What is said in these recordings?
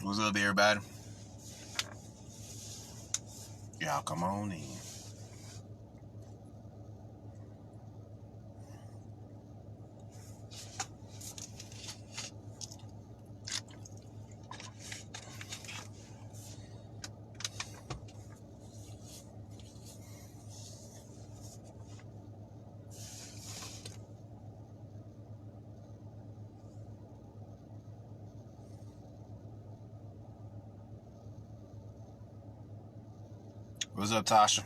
What's up, everybody? Y'all come on in. What's up, Tasha?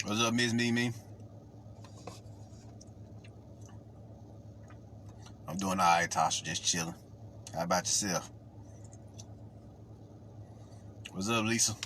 What's up, Miss Mimi? I'm doing all right, Tasha. Just chilling. How about yourself? What's up, Lisa?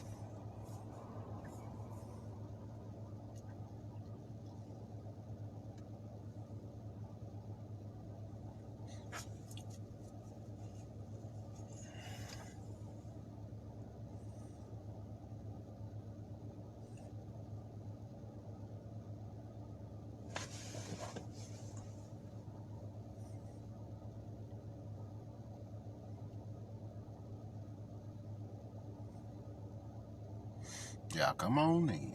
Y'all come on in.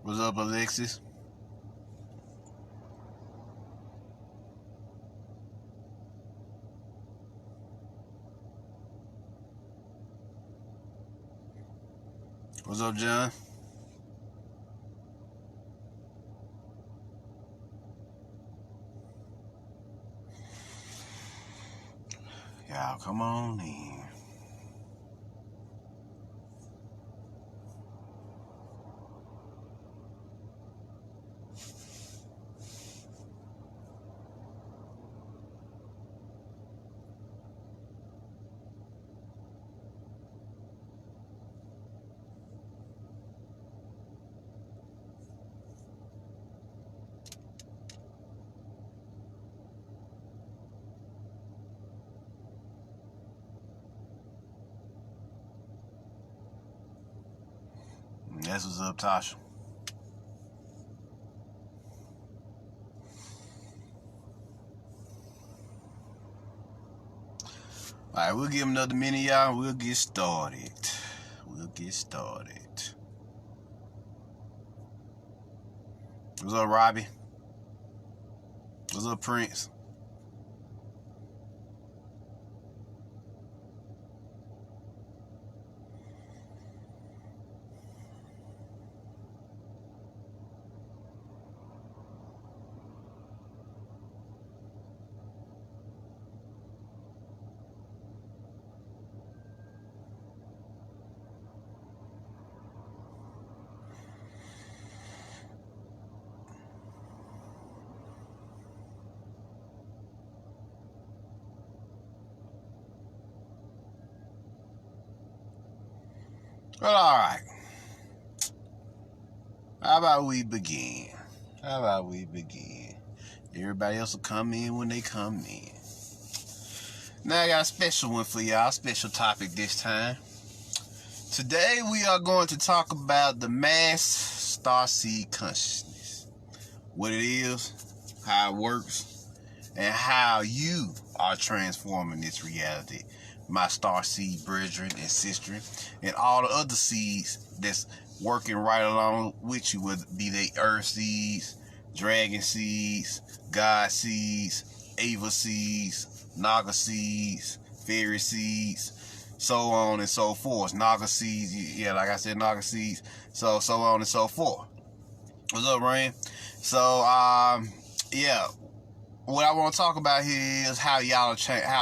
What's up, Alexis? What's up, John? Y'all come on in. That's what's up, Tasha. Alright, we'll give him another minute, y'all. We'll get started. What's up, Robbie? What's up, Prince? Well, alright. How about we begin? Everybody else will come in when they come in. Now I got a special one for y'all, special topic this time. Today we are going to talk about the mass Starseed Consciousness. What it is, how it works, and how you are transforming this reality. My Starseed brethren and sistren, and all the other seeds that's working right along with you, whether it be they earth seeds, dragon seeds, God seeds, Ava seeds, Naga seeds, fairy seeds, so on and so forth. Naga seeds, yeah, like I said, Naga seeds, so on and so forth. What's up, Rain? So, yeah, what I want to talk about here is how y'all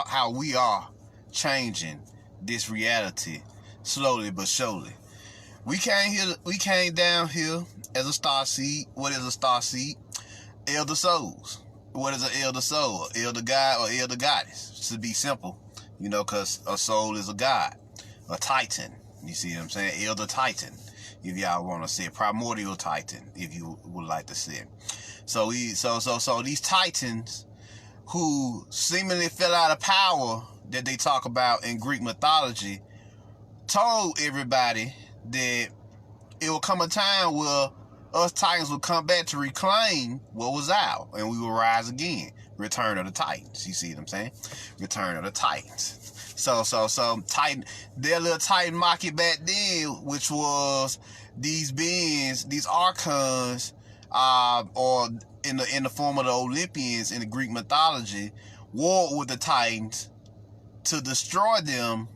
how we are changing this reality slowly but surely. We came down here as a starseed. What is a starseed? elder souls. What is an elder soul? Elder god or elder goddess? To be simple, you know, because a soul is a god, a titan. You see what I'm saying? Elder titan, if y'all want to say it. Primordial titan, if you would like to say it. So these titans who seemingly fell out of power that they talk about in Greek mythology told everybody that it will come a time where us titans will come back to reclaim what was ours, and we will rise again. Return of the Titans. You see what I'm saying? Return of the Titans. So Titan, their little Titan market back then, which was these beings, these archons, or in the form of the Olympians in the Greek mythology, warred with the Titans to destroy them,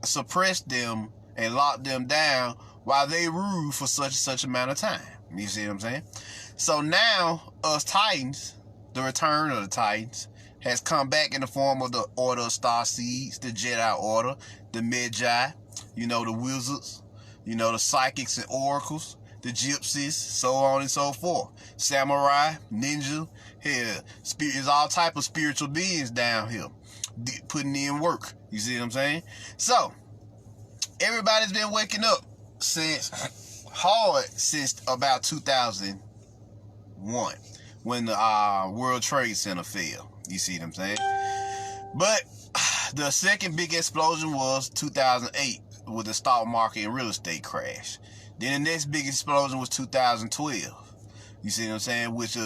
suppress them, and lock them down while they ruled for such amount of time. You see what I'm saying? So now, us Titans, the return of the Titans, has come back in the form of the Order of Starseeds, the Jedi Order, the Magi, you know, the wizards, you know, the psychics and oracles, the gypsies, so on and so forth. Samurai, ninja, hell, there's all type of spiritual beings down here putting in work. You see what I'm saying? So, everybody's been waking up since about 2001 when the World Trade Center fell. You see what I'm saying? But the second big explosion was 2008 with the stock market and real estate crash. Then the next big explosion was 2012. You see what I'm saying? Which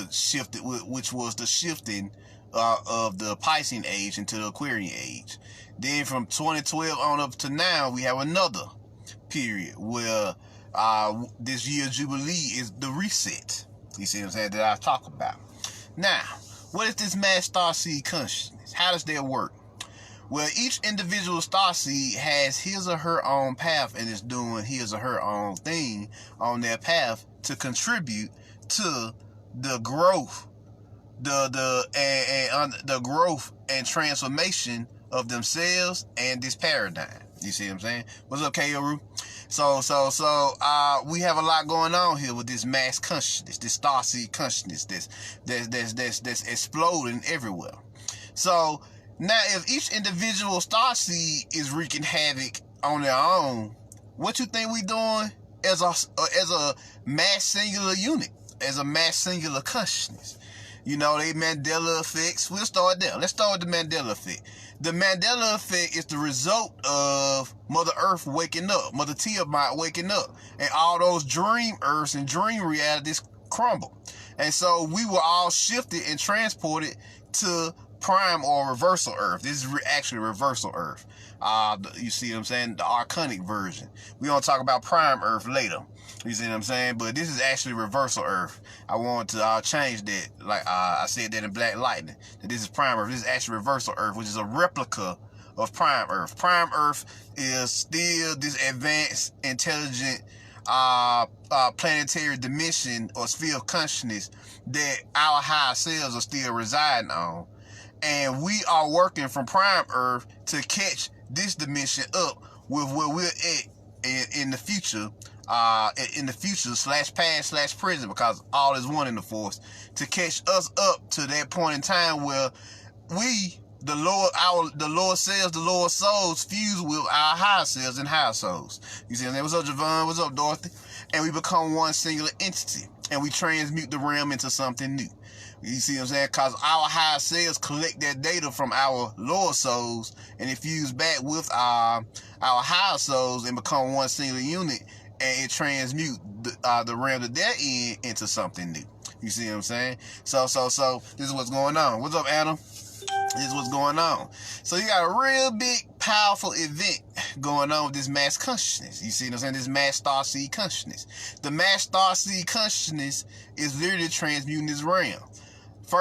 was the shifting of the Piscean age into the Aquarian age. Then from 2012 on up to now, we have another period where this year Jubilee is the reset. You see what I'm saying? That I talk about. Now, what is this mass starseed consciousness? How does that work? Well, each individual starseed has his or her own path and is doing his or her own thing on their path to contribute to the growth, the growth and transformation of themselves and this paradigm. You see what I'm saying? What's up, K.O.R.U.? So, we have a lot going on here with this mass consciousness, this starseed consciousness that's exploding everywhere. So, now if each individual starseed is wreaking havoc on their own, what you think we doing as a mass singular unit, as a mass singular consciousness? You know, they Mandela effects. We'll start there. Let's start with the Mandela effect. The Mandela effect is the result of Mother Earth waking up, Mother Tiamat waking up, and all those dream Earths and dream realities crumble. And so we were all shifted and transported to prime or reversal Earth. This is actually reversal Earth. You see what I'm saying? The archonic version. We're going to talk about prime Earth later. You see what I'm saying? But this is actually reversal Earth. I want to change that. Like I said that in Black Lightning. That this is prime Earth. This is actually reversal Earth, which is a replica of prime Earth. Prime Earth is still this advanced, intelligent, planetary dimension or sphere of consciousness that our higher selves are still residing on. And we are working from prime Earth to catch this dimension up with where we're at in the future, /past /present, because all is one in the force, to catch us up to that point in time where we, the lower selves, the lower souls, fuse with our higher selves and higher souls. You see what I'm saying? What's up, Javon? What's up, Dorothy? And we become one singular entity, and we transmute the realm into something new. You see what I'm saying? Because our higher selves collect that data from our lower souls and it fuse back with our higher souls and become one singular unit, and it transmute the realm that they're in into something new. You see what I'm saying? So this is what's going on. What's up, Adam? This is what's going on. So you got a real big, powerful event going on with this mass consciousness. You see what I'm saying? This mass starseed consciousness. The mass starseed consciousness is literally transmuting this realm. The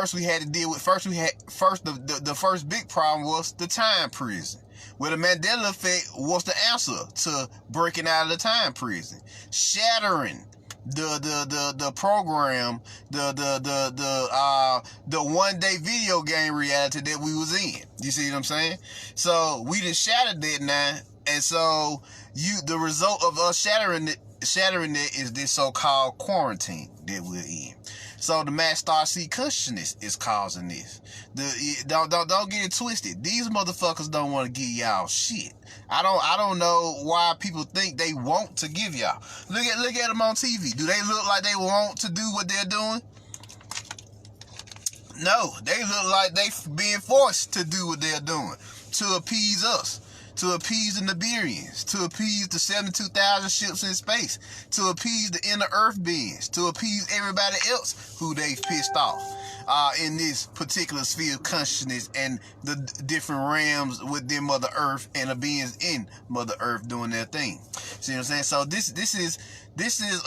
first big problem was the time prison. Well, the Mandela effect was the answer to breaking out of the time prison, shattering the program, the one day video game reality that we was in. You see what I'm saying? So we just shattered that now, and so the result of us shattering it is this so-called quarantine. that we're in. So the mass Starseed Consciousness is causing this. Don't get it twisted. These motherfuckers don't want to give y'all shit. I don't know why people think they want to give y'all. Look at them on TV. Do they look like they want to do what they're doing? No, they look like they being forced to do what they're doing to appease us, to appease the Nibirians, to appease the 72,000 ships in space, to appease the inner Earth beings, to appease everybody else who they've pissed off in this particular sphere of consciousness and the different realms within Mother Earth and the beings in Mother Earth doing their thing. See what I'm saying? So this is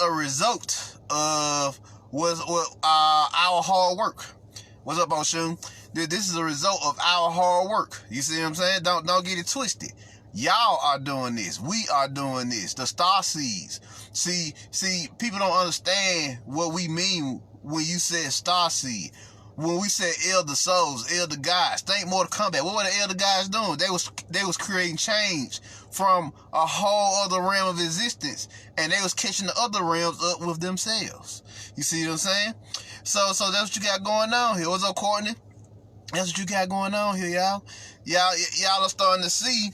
a result of our hard work. What's up, Oshun? This is a result of our hard work. You see what I'm saying? Don't get it twisted. Y'all are doing this. We are doing this. The Starseeds. See, people don't understand what we mean when you said Starseed. When we said elder souls, elder gods, think more to combat. What were the elder gods doing? They was creating change from a whole other realm of existence, and they was catching the other realms up with themselves. You see what I'm saying? So that's what you got going on here. What's up, Courtney? That's what you got going on here, y'all. Y'all are starting to see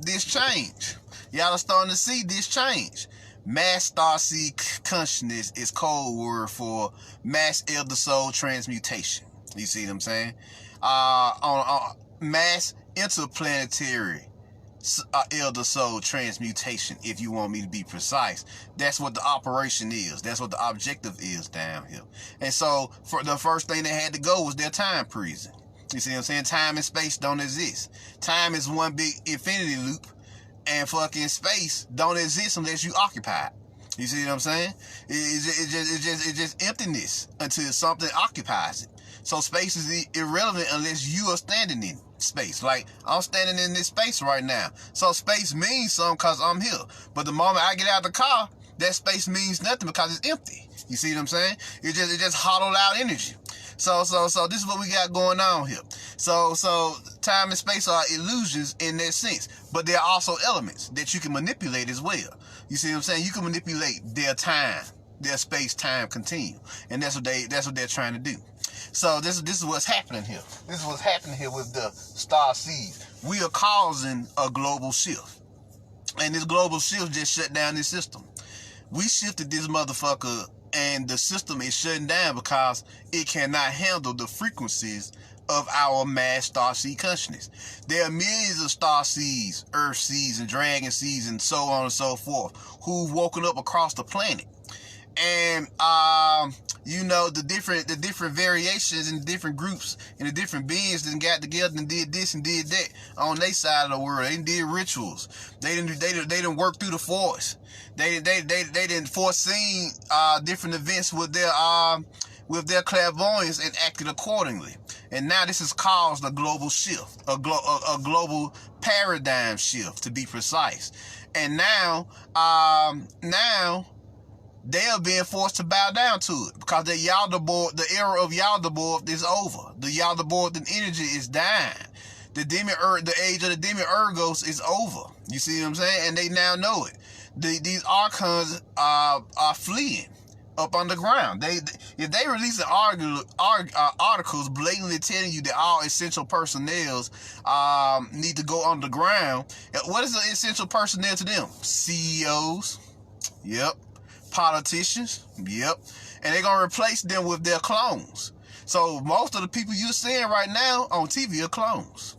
this change. Y'all are starting to see this change. Mass Starseed Consciousness is code word for mass elder soul transmutation. You see what I'm saying? On mass interplanetary elder soul transmutation, if you want me to be precise. That's what the operation is. That's what the objective is down here. And so for the first thing they had to go was their time prison. You see what I'm saying? Time and space don't exist. Time is one big infinity loop, and fucking space don't exist unless you occupy it. You see what I'm saying? It's just emptiness until something occupies it. So space is irrelevant unless you are standing in space. Like, I'm standing in this space right now. So space means something because I'm here. But the moment I get out of the car, that space means nothing because it's empty. You see what I'm saying? It just hollowed out energy. So this is what we got going on here. So time and space are illusions in that sense, but they're also elements that you can manipulate as well. You see what I'm saying? You can manipulate their time, their space-time continuum, and that's what they're trying to do. So this is what's happening here. This is what's happening here with the Starseed. We are causing a global shift, and this global shift just shut down this system. We shifted this motherfucker, and the system is shutting down because it cannot handle the frequencies of our mass Starseed consciousness. There are millions of Starseeds, Earth seeds, and Dragon seeds, and so on and so forth, who've woken up across the planet. And you know, the different variations and different groups and the different beings that got together and did this and did that on their side of the world. They did rituals. They didn't work through the force. They didn't foresee different events with their clairvoyance and acted accordingly. And now this has caused a global shift, a global paradigm shift, to be precise. And now they are being forced to bow down to it because the era of Yaldabaoth is over. The Yaldabaoth energy is dying. The age of the Demi-Ergos is over. You see what I'm saying? And they now know it. These archons are fleeing up underground. If they release articles blatantly telling you that all essential personnel need to go underground, what is the essential personnel to them? CEOs. Yep. Politicians. Yep. And they're gonna replace them with their clones. So most of the people you're seeing right now on TV are clones.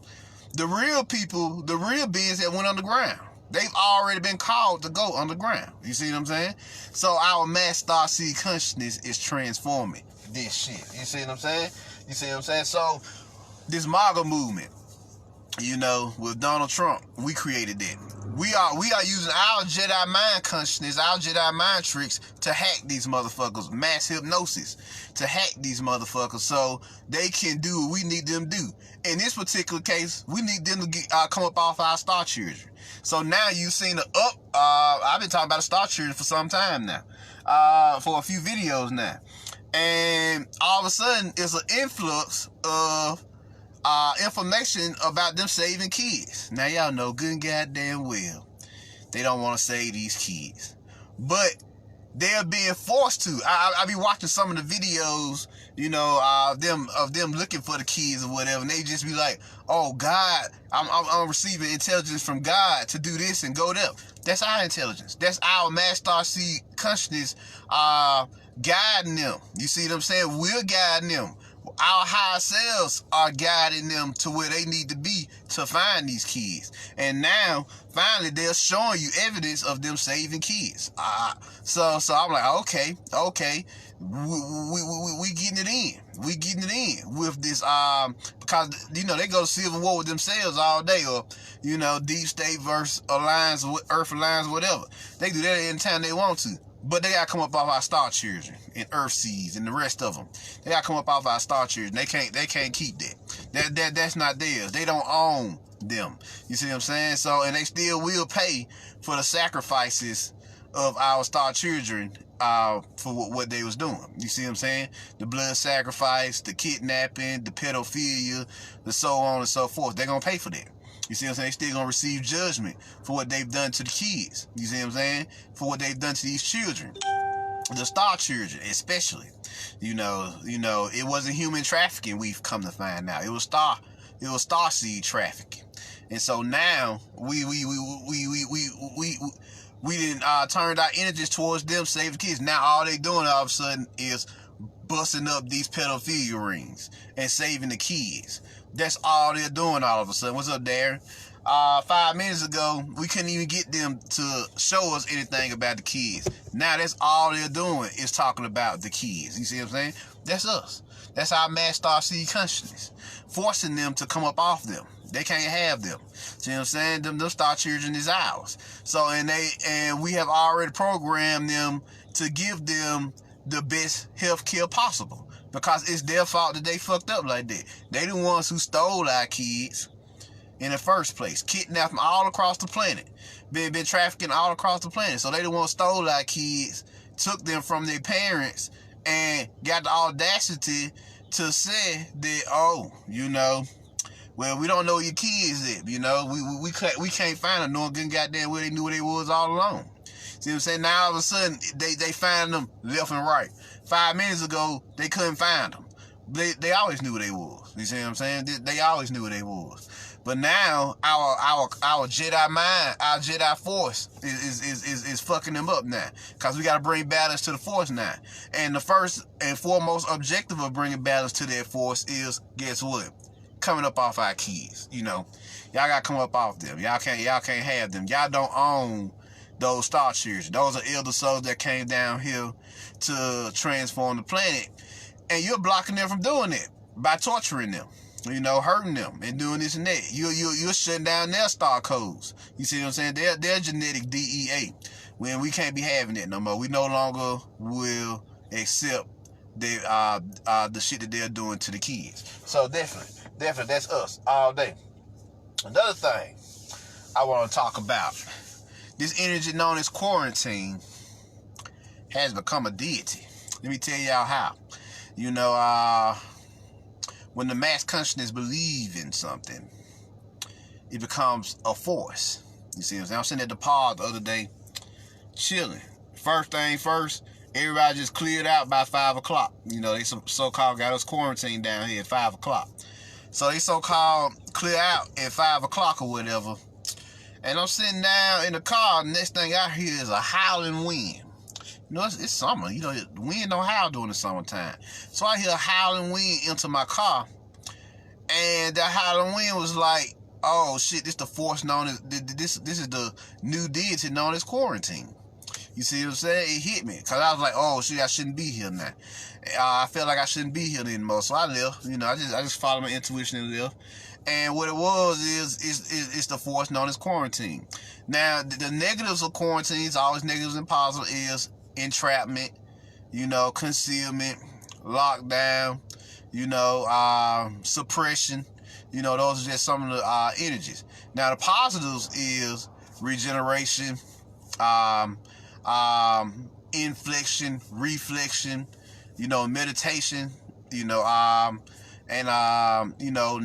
The real people, the real beings that went underground, they've already been called to go underground. You see what I'm saying? So our mass Starseed Consciousness is transforming this shit. You see what I'm saying? You see what I'm saying? So this MAGA movement, you know, with Donald Trump, we created that. We are using our Jedi mind consciousness, our Jedi mind tricks to hack these motherfuckers, mass hypnosis, to hack these motherfuckers so they can do what we need them to do. In this particular case, we need them to come up off our star children. So now you've seen the I've been talking about the star children for some time now, for a few videos now. And all of a sudden, it's an influx of information about them saving kids. Now y'all know good and goddamn well they don't want to save these kids, but they're being forced to. I be watching some of the videos, you know, of them looking for the keys or whatever, and they just be like, "Oh God, I'm receiving intelligence from God to do this and go there." That's our intelligence. That's our mass Starseed Consciousness guiding them. You see what I'm saying? We're guiding them. Our higher selves are guiding them to where they need to be to find these kids. And now, finally, they're showing you evidence of them saving kids. So I'm like, okay, we getting it in. We getting it in with this, because, you know, they go to civil war with themselves all day, or, you know, deep state versus alliance, Earth alliance, whatever. They do that anytime they want to. But they gotta come up off our star children and Earth seeds and the rest of them. They gotta come up off our star children. They can't keep that. That's not theirs. They don't own them. You see what I'm saying? So, and they still will pay for the sacrifices of our star children for what they was doing. You see what I'm saying? The blood sacrifice, the kidnapping, the pedophilia, the so on and so forth. They're gonna pay for that. You see what I'm saying? They still gonna receive judgment for what they've done to the kids. You see what I'm saying? For what they've done to these children. The star children, especially. You know, it wasn't human trafficking, we've come to find out. It was starseed trafficking. And so now we didn't turned our energies towards them saving kids. Now all they doing all of a sudden is busting up these pedophilia rings and saving the kids. That's all they're doing all of a sudden. What's up, Darren? 5 minutes ago, we couldn't even get them to show us anything about the kids. Now that's all they're doing is talking about the kids. You see what I'm saying? That's us. That's our mass Starseed Consciousness. Forcing them to come up off them. They can't have them. See what I'm saying? Them star children is ours. So, and we have already programmed them to give them the best health care possible. Because it's their fault that they fucked up like that. They the ones who stole our kids in the first place. Kidnapped them all across the planet. Been trafficking all across the planet. So they the ones stole our kids, took them from their parents, and got the audacity to say that, oh, you know, well, we don't know where your kids at. You know, we can't find them. No one goddamn where they knew where they was all along. See what I'm saying? Now all of a sudden they find them left and right. 5 minutes ago they couldn't find them. They always knew where they was. You see what I'm saying? They always knew where they was. But now our Jedi mind, our Jedi force is fucking them up now. Cause we gotta bring balance to the force now. And the first and foremost objective of bringing balance to that force is, guess what? Coming up off our kids. You know, y'all gotta come up off them. Y'all can't have them. Y'all don't own those star children. Those are elder souls that came down here to transform the planet. And you're blocking them from doing it by torturing them, you know, hurting them and doing this and that. You're shutting down their star codes. You see what I'm saying? Their genetic DEA. When we can't be having it no more. We no longer will accept the shit that they're doing to the kids. So definitely that's us all day. Another thing I want to talk about. This energy known as quarantine has become a deity. Let me tell y'all how. You know, when the mass consciousness believe in something, it becomes a force. You see what I'm saying? I was sitting at the pod the other day, chilling. First thing first, everybody just cleared out by 5 o'clock. You know, they so-called got us quarantined down here at 5 o'clock. So they so-called clear out at 5 o'clock or whatever. And I'm sitting down in the car, and next thing I hear is a howling wind. You know, it's summer. You know, the wind don't howl during the summertime. So I hear a howling wind into my car, and that howling wind was like, oh shit, this the force known as, this is the new deity known as quarantine. You see what I'm saying? It hit me, because I was like, oh shit, I shouldn't be here now. I felt like I shouldn't be here anymore, so I left. You know, I just followed my intuition and left. And what it was is the force known as quarantine. Now, the negatives of quarantine is always negatives and positives is entrapment, you know, concealment, lockdown, you know, suppression. You know, those are just some of the energies. Now, the positives is regeneration, inflection, reflection, you know, meditation, you know, and you know,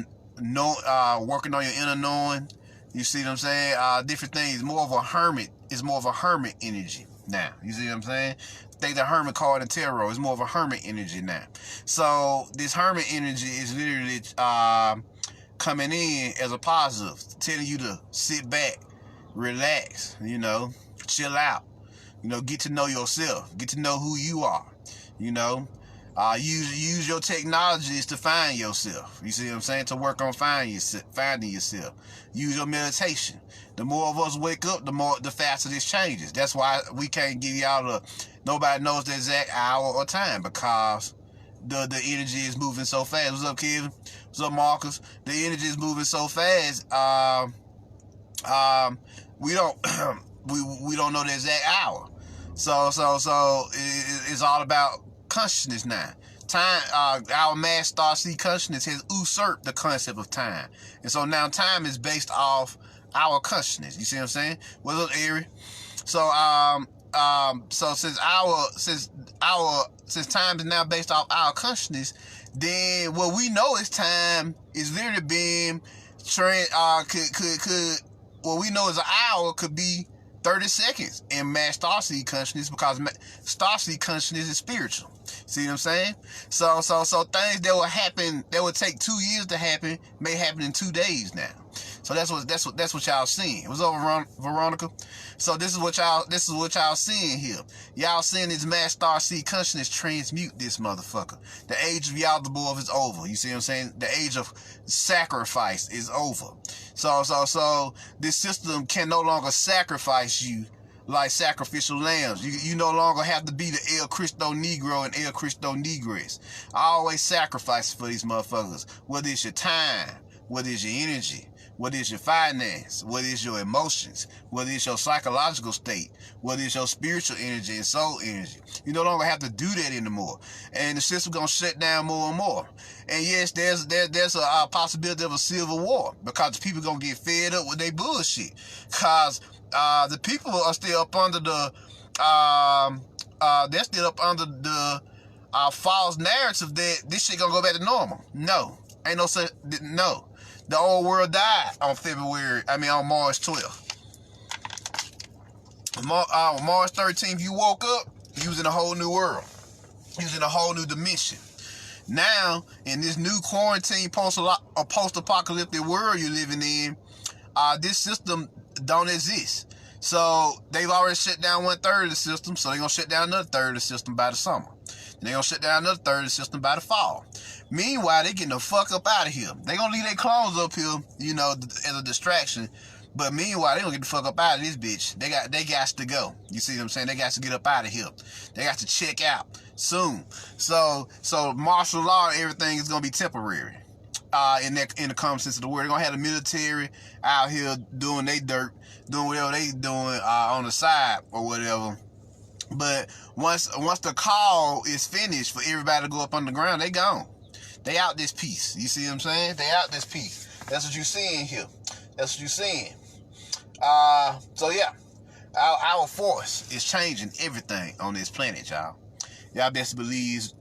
working on your inner knowing. You see what I'm saying? Different things. More of a hermit. It's more of a hermit energy. now. You see what I'm saying? Think the Hermit card in tarot is more of a hermit energy now. So this hermit energy is literally coming in as a positive, telling you to sit back, relax, you know, chill out, you know, get to know yourself, get to know who you are, you know. Use your technologies to find yourself. You see what I'm saying? To work on finding yourself. Use your meditation. The more of us wake up, the faster this changes. That's why we can't give y'all nobody knows the exact hour or time, because the energy is moving so fast. What's up, Kevin? What's up, Marcus? The energy is moving so fast. We don't we don't know the exact hour. So it's all about consciousness now. Time, our mass Starseed Consciousness has usurped the concept of time, and so now time is based off our consciousness. You see what I'm saying? What's up, Ari? So so since time is now based off our consciousness, then what we know is time is literally being what we know as an hour could be 30 seconds in mass Starseed Consciousness, because Starseed Consciousness is spiritual. See what I'm saying? So things that will happen, that would take 2 years to happen, may happen in 2 days now. So that's what y'all seeing. What's up, Veronica? So this is what y'all seeing here. Y'all seeing this mass Starseed Consciousness transmute this motherfucker. The age of Yaldabaoth is over. You see what I'm saying? The age of sacrifice is over. So this system can no longer sacrifice you like sacrificial lambs. You no longer have to be the El Cristo Negro and El Cristo Negress. I always sacrifice for these motherfuckers. Whether it's your time, whether it's your energy, whether it's your finance, whether it's your emotions, whether it's your psychological state, whether it's your spiritual energy and soul energy. You no longer have to do that anymore. And the system's gonna shut down more and more. And yes, there's a possibility of a civil war, because people gonna get fed up with their bullshit. Cause the people are still up under the they're still up under the false narrative that this shit gonna go back to normal. No, ain't no such. No, the old world died on March 12th. March 13th, you woke up, you was in a whole new world. You was in a whole new dimension. Now, in this new quarantine post-apocalyptic world you're living in, this system don't exist. So they've already shut down 1/3 of the system, so they're gonna shut down another 1/3 of the system by the summer. And they're gonna shut down another 1/3 of the system by the fall. Meanwhile, they getting the fuck up out of here. They gonna leave their clones up here, you know, as a distraction. But meanwhile, they gonna get the fuck up out of this bitch. They got to go. You see what I'm saying? They got to get up out of here. They got to check out soon. So martial law and everything is gonna be temporary. In the common sense of the word, they're gonna have the military out here doing their dirt, doing whatever they doing on the side or whatever. But once the call is finished for everybody to go up underground, they gone. They out this piece. You see what I'm saying? They out this piece. That's what you seeing here. That's what you seeing. So yeah, our force is changing everything on this planet, y'all. Y'all best believe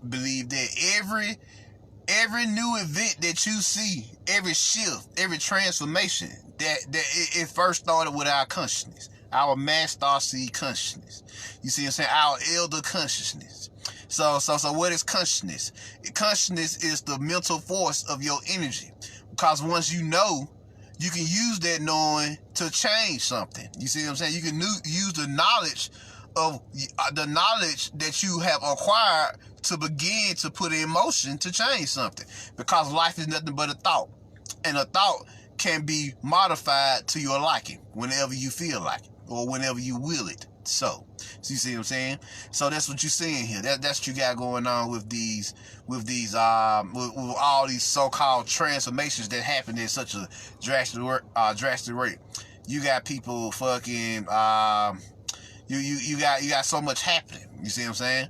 that every new event that you see, every shift, every transformation, that it first started with our consciousness, our mass Starseed Consciousness. You see what I'm saying? Our elder consciousness. So what is consciousness? Consciousness is the mental force of your energy. Because once you know, you can use that knowing to change something. You see what I'm saying? You can use the knowledge that you have acquired to begin to put in motion to change something. Because life is nothing but a thought. And a thought can be modified to your liking whenever you feel like it, or whenever you will it. So you see what I'm saying? So that's what you're seeing here. That's what you got going on with all these so-called transformations that happen at such a drastic rate. You got people fucking you got so much happening. You see what I'm saying?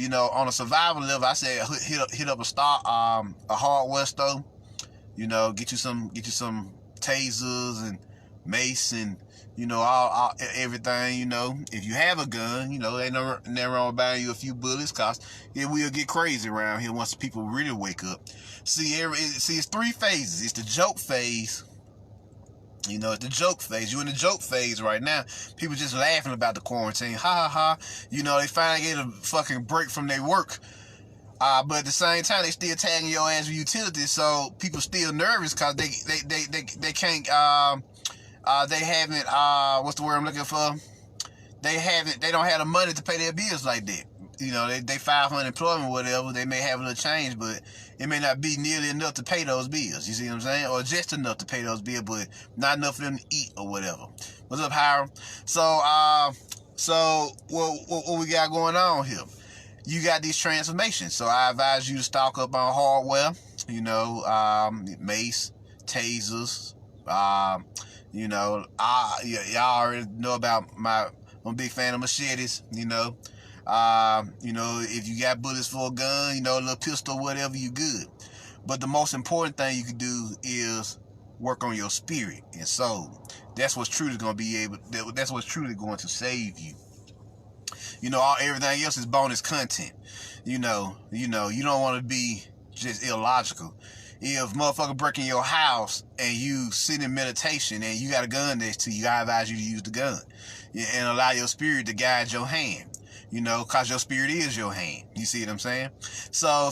You know, on a survival level, I say hit up a hardware store. You know, get you some tasers and mace and, you know, all everything. You know, if you have a gun, you know, ain't never wrong buying you a few bullets, cause it will get crazy around here once people really wake up. See, it's 3 phases. It's the joke phase. You know, it's the joke phase. You in the joke phase right now. People just laughing about the quarantine. Ha ha ha. You know, they finally get a fucking break from their work. But at the same time, they still tagging your ass with utilities. So people still nervous because they can't, they haven't, what's the word I'm looking for? They don't have the money to pay their bills like that. You know, they file for unemployment or whatever. They may have a little change, but it may not be nearly enough to pay those bills. You see what I'm saying? Or just enough to pay those bills, but not enough for them to eat or whatever. What's up, Hiram? So what we got going on here? You got these transformations. So I advise you to stock up on hardware. You know, mace, tasers. You know, y'all already know about I'm a big fan of machetes. You know, if you got bullets for a gun, you know, a little pistol, whatever, you good. But the most important thing you can do is work on your spirit and soul. That's what's truly going to that's what's truly going to save you. You know, everything else is bonus content. You don't want to be just illogical. If motherfucker breaking your house and you sit in meditation and you got a gun next to you, I advise you to use the gun and allow your spirit to guide your hand. You know, cause your spirit is your hand. You see what I'm saying? So,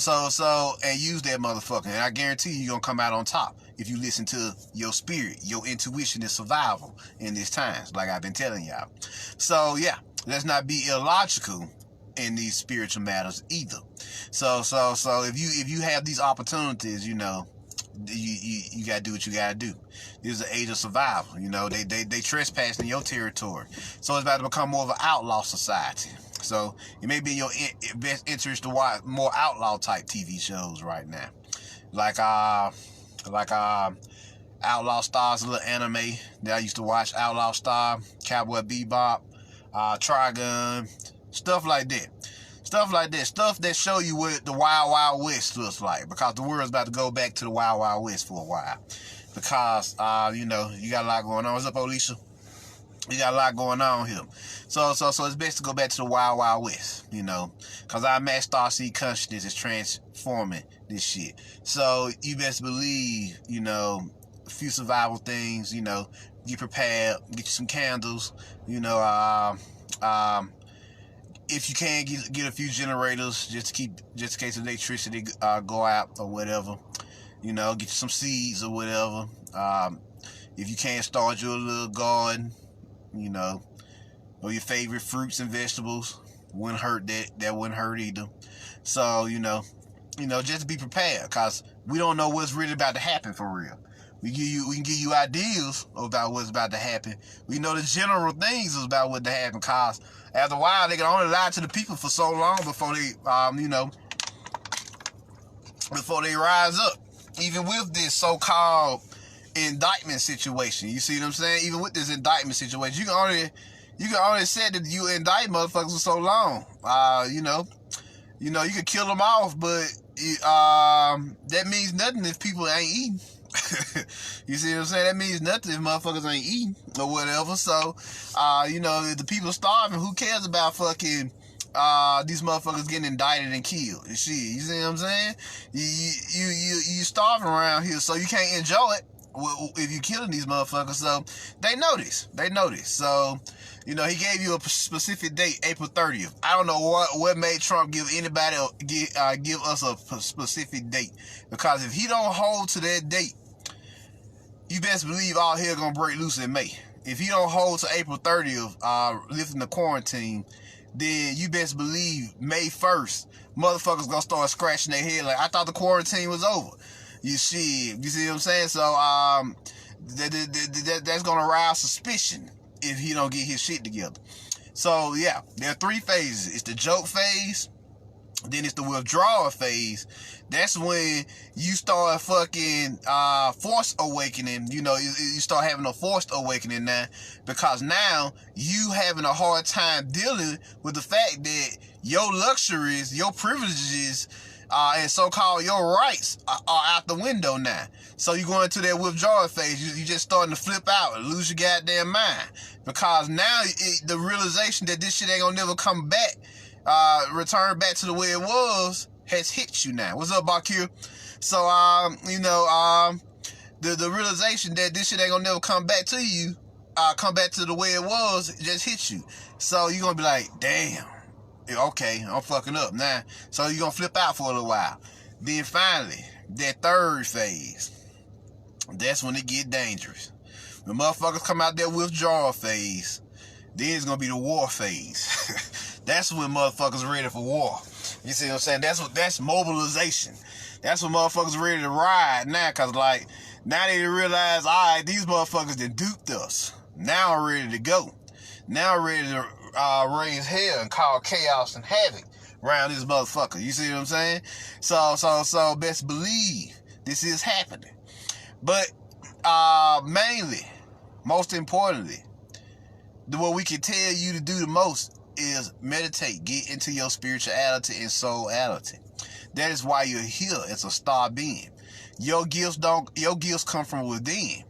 and use that motherfucker. And I guarantee you're gonna come out on top if you listen to your spirit. Your intuition is survival in these times, like I've been telling y'all. So yeah, let's not be illogical in these spiritual matters either. So if you have these opportunities, you know, you gotta do what you gotta do. This is the age of survival. You know, they trespassing your territory. So it's about to become more of an outlaw society. So it may be in your best interest to watch more outlaw type TV shows right now, like Outlaw Star's a little anime that I used to watch. Outlaw Star, Cowboy Bebop, Trigun, stuff like that. Stuff that show you what the Wild Wild West looks like, because the world's about to go back to the Wild Wild West for a while. Because you know, you got a lot going on. What's up, Alicia? You got a lot going on here. So it's best to go back to the Wild Wild West, you know, because our mass Starseed Consciousness is transforming this shit. So you best believe, you know, a few survival things, you know, get prepared, get you some candles, you know, if you can get a few generators just in case electricity go out or whatever, you know, get you some seeds or whatever. If you can't start your little garden, you know, or your favorite fruits and vegetables, wouldn't hurt that wouldn't hurt either. So, you know, just be prepared, because we don't know what's really about to happen for real. We can give you ideas about what's about to happen. We know the general things is about what to happen, because after a while they can only lie to the people for so long before they before they rise up. Even with this so-called indictment situation, you see what I'm saying? Even with this indictment situation, you can only say that you indict motherfuckers for so long. You could kill them off, but that means nothing if people ain't eating. You see what I'm saying? That means nothing if motherfuckers ain't eating or whatever. So, if the people starving, who cares about fucking these motherfuckers getting indicted and killed? Shit, you see what I'm saying? You starving around here, so you can't enjoy it if you killing these motherfuckers. So they know this. So, you know, he gave you a specific date, April 30th. I don't know what made Trump give us a specific date, because if he don't hold to that date, you best believe all hell gonna break loose in May. If he don't hold to April 30th, lifting the quarantine, then you best believe May 1st, motherfuckers gonna start scratching their head like, I thought the quarantine was over. You see what I'm saying? So that's gonna arouse suspicion if he don't get his shit together. So yeah, there are 3 phases. It's the joke phase, then it's the withdrawal phase. That's when you start fucking forced awakening. You know, you start having a forced awakening now, because now you having a hard time dealing with the fact that your luxuries, your privileges, and so-called your rights are out the window now. So you go into that withdrawal phase. You just starting to flip out and lose your goddamn mind, because now the realization that this shit ain't gonna never come back, return back to the way it was, has hit you now. What's up, Bakir? So, the realization that this shit ain't gonna never come back to you, come back to the way it was, it just hits you. So you're gonna be like, damn, okay, I'm fucking up now. So you're gonna flip out for a little while. Then finally, that third phase, that's when it get dangerous. When motherfuckers come out that withdrawal phase, then it's gonna be the war phase. That's when motherfuckers ready for war. You see what I'm saying? That's mobilization. That's when motherfuckers ready to ride now, cause like now they realize, all right, these motherfuckers that duped us. Now I'm ready to go. Now I'm ready to raise hell and cause chaos and havoc around this motherfucker. You see what I'm saying? So best believe this is happening. But mainly, most importantly, what we can tell you to do the most is meditate. Get into your spirituality and soulity. That is why you're here as a star being. Your gifts come from within.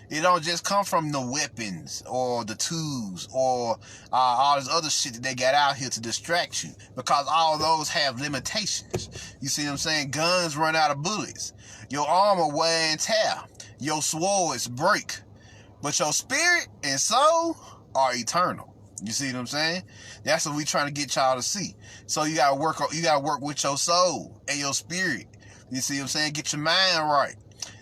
It don't just come from the weapons or the tools or all this other shit that they got out here to distract you, because all those have limitations. You see what I'm saying? Guns run out of bullets. Your armor wear and tear. Your swords break. But your spirit and soul are eternal. You see what I'm saying? That's what we trying to get y'all to see. So you gotta work with your soul and your spirit. You see what I'm saying? Get your mind right.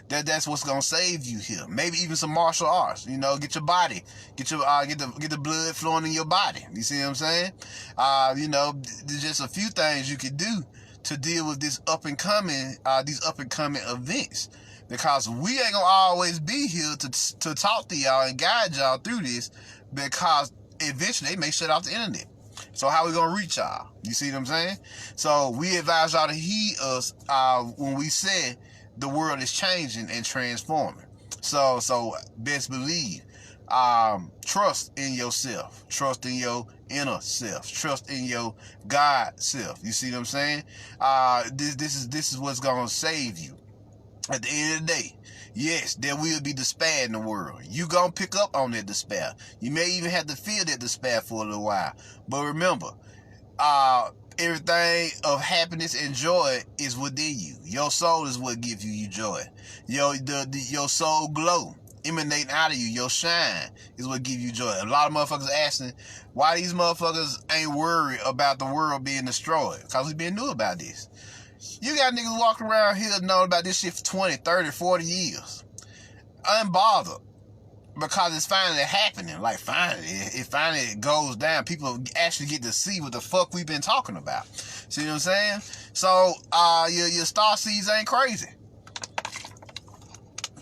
That's what's gonna save you here. Maybe even some martial arts. You know, get your body, get the blood flowing in your body. You see what I'm saying? You know, there's just a few things you can do to deal with this these up and coming events. Because we ain't gonna always be here to talk to y'all and guide y'all through this, because eventually they may shut off the internet. So how we gonna reach y'all? You see what I'm saying? So we advise y'all to heed us when we say the world is changing and transforming. So best believe, trust in yourself, trust in your inner self, trust in your God self. You see what I'm saying? This is what's gonna save you. At the end of the day, yes, there will be despair in the world. You gonna pick up on that despair. You may even have to feel that despair for a little while. But remember, everything of happiness and joy is within you. Your soul is what gives you joy. Your soul glow emanating out of you. Your shine is what gives you joy. A lot of motherfuckers asking why these motherfuckers ain't worried about the world being destroyed. Because we been knew about this. You got niggas walking around here knowing about this shit for 20, 30, 40 years. Unbothered. Because it's finally happening. Like, it finally goes down. People actually get to see what the fuck we've been talking about. See what I'm saying? So, your starseeds ain't crazy.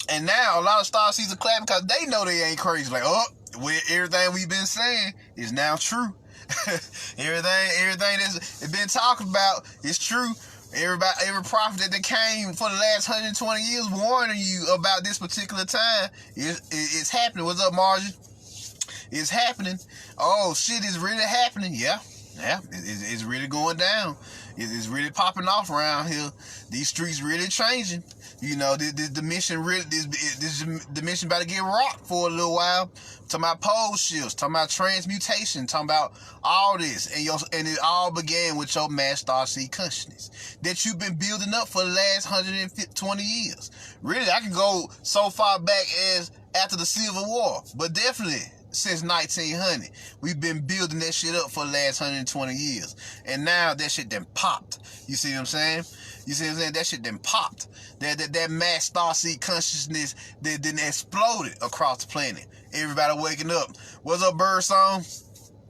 And now, a lot of starseeds are clapping because they know they ain't crazy. Like, everything we've been saying is now true. everything that's been talked about is true. Every prophet that came for the last 120 years warning you about this particular time, it's happening. What's up, Margie? It's happening. Oh, shit, it's really happening. Yeah, it's really going down. It's really popping off around here. These streets really changing. You know, this dimension about to get rocked for a little while. Talking about pole shifts, talking about transmutation, talking about all this, and it all began with your mass Starseed Consciousness that you've been building up for the last 120 years. Really, I can go so far back as after the Civil War, but definitely since 1900, we've been building that shit up for the last 120 years, and now that shit done popped. You see what I'm saying? You see what I'm saying? That shit done popped. That mass Starseed Consciousness that done exploded across the planet. Everybody waking up. What's up, Birdsong?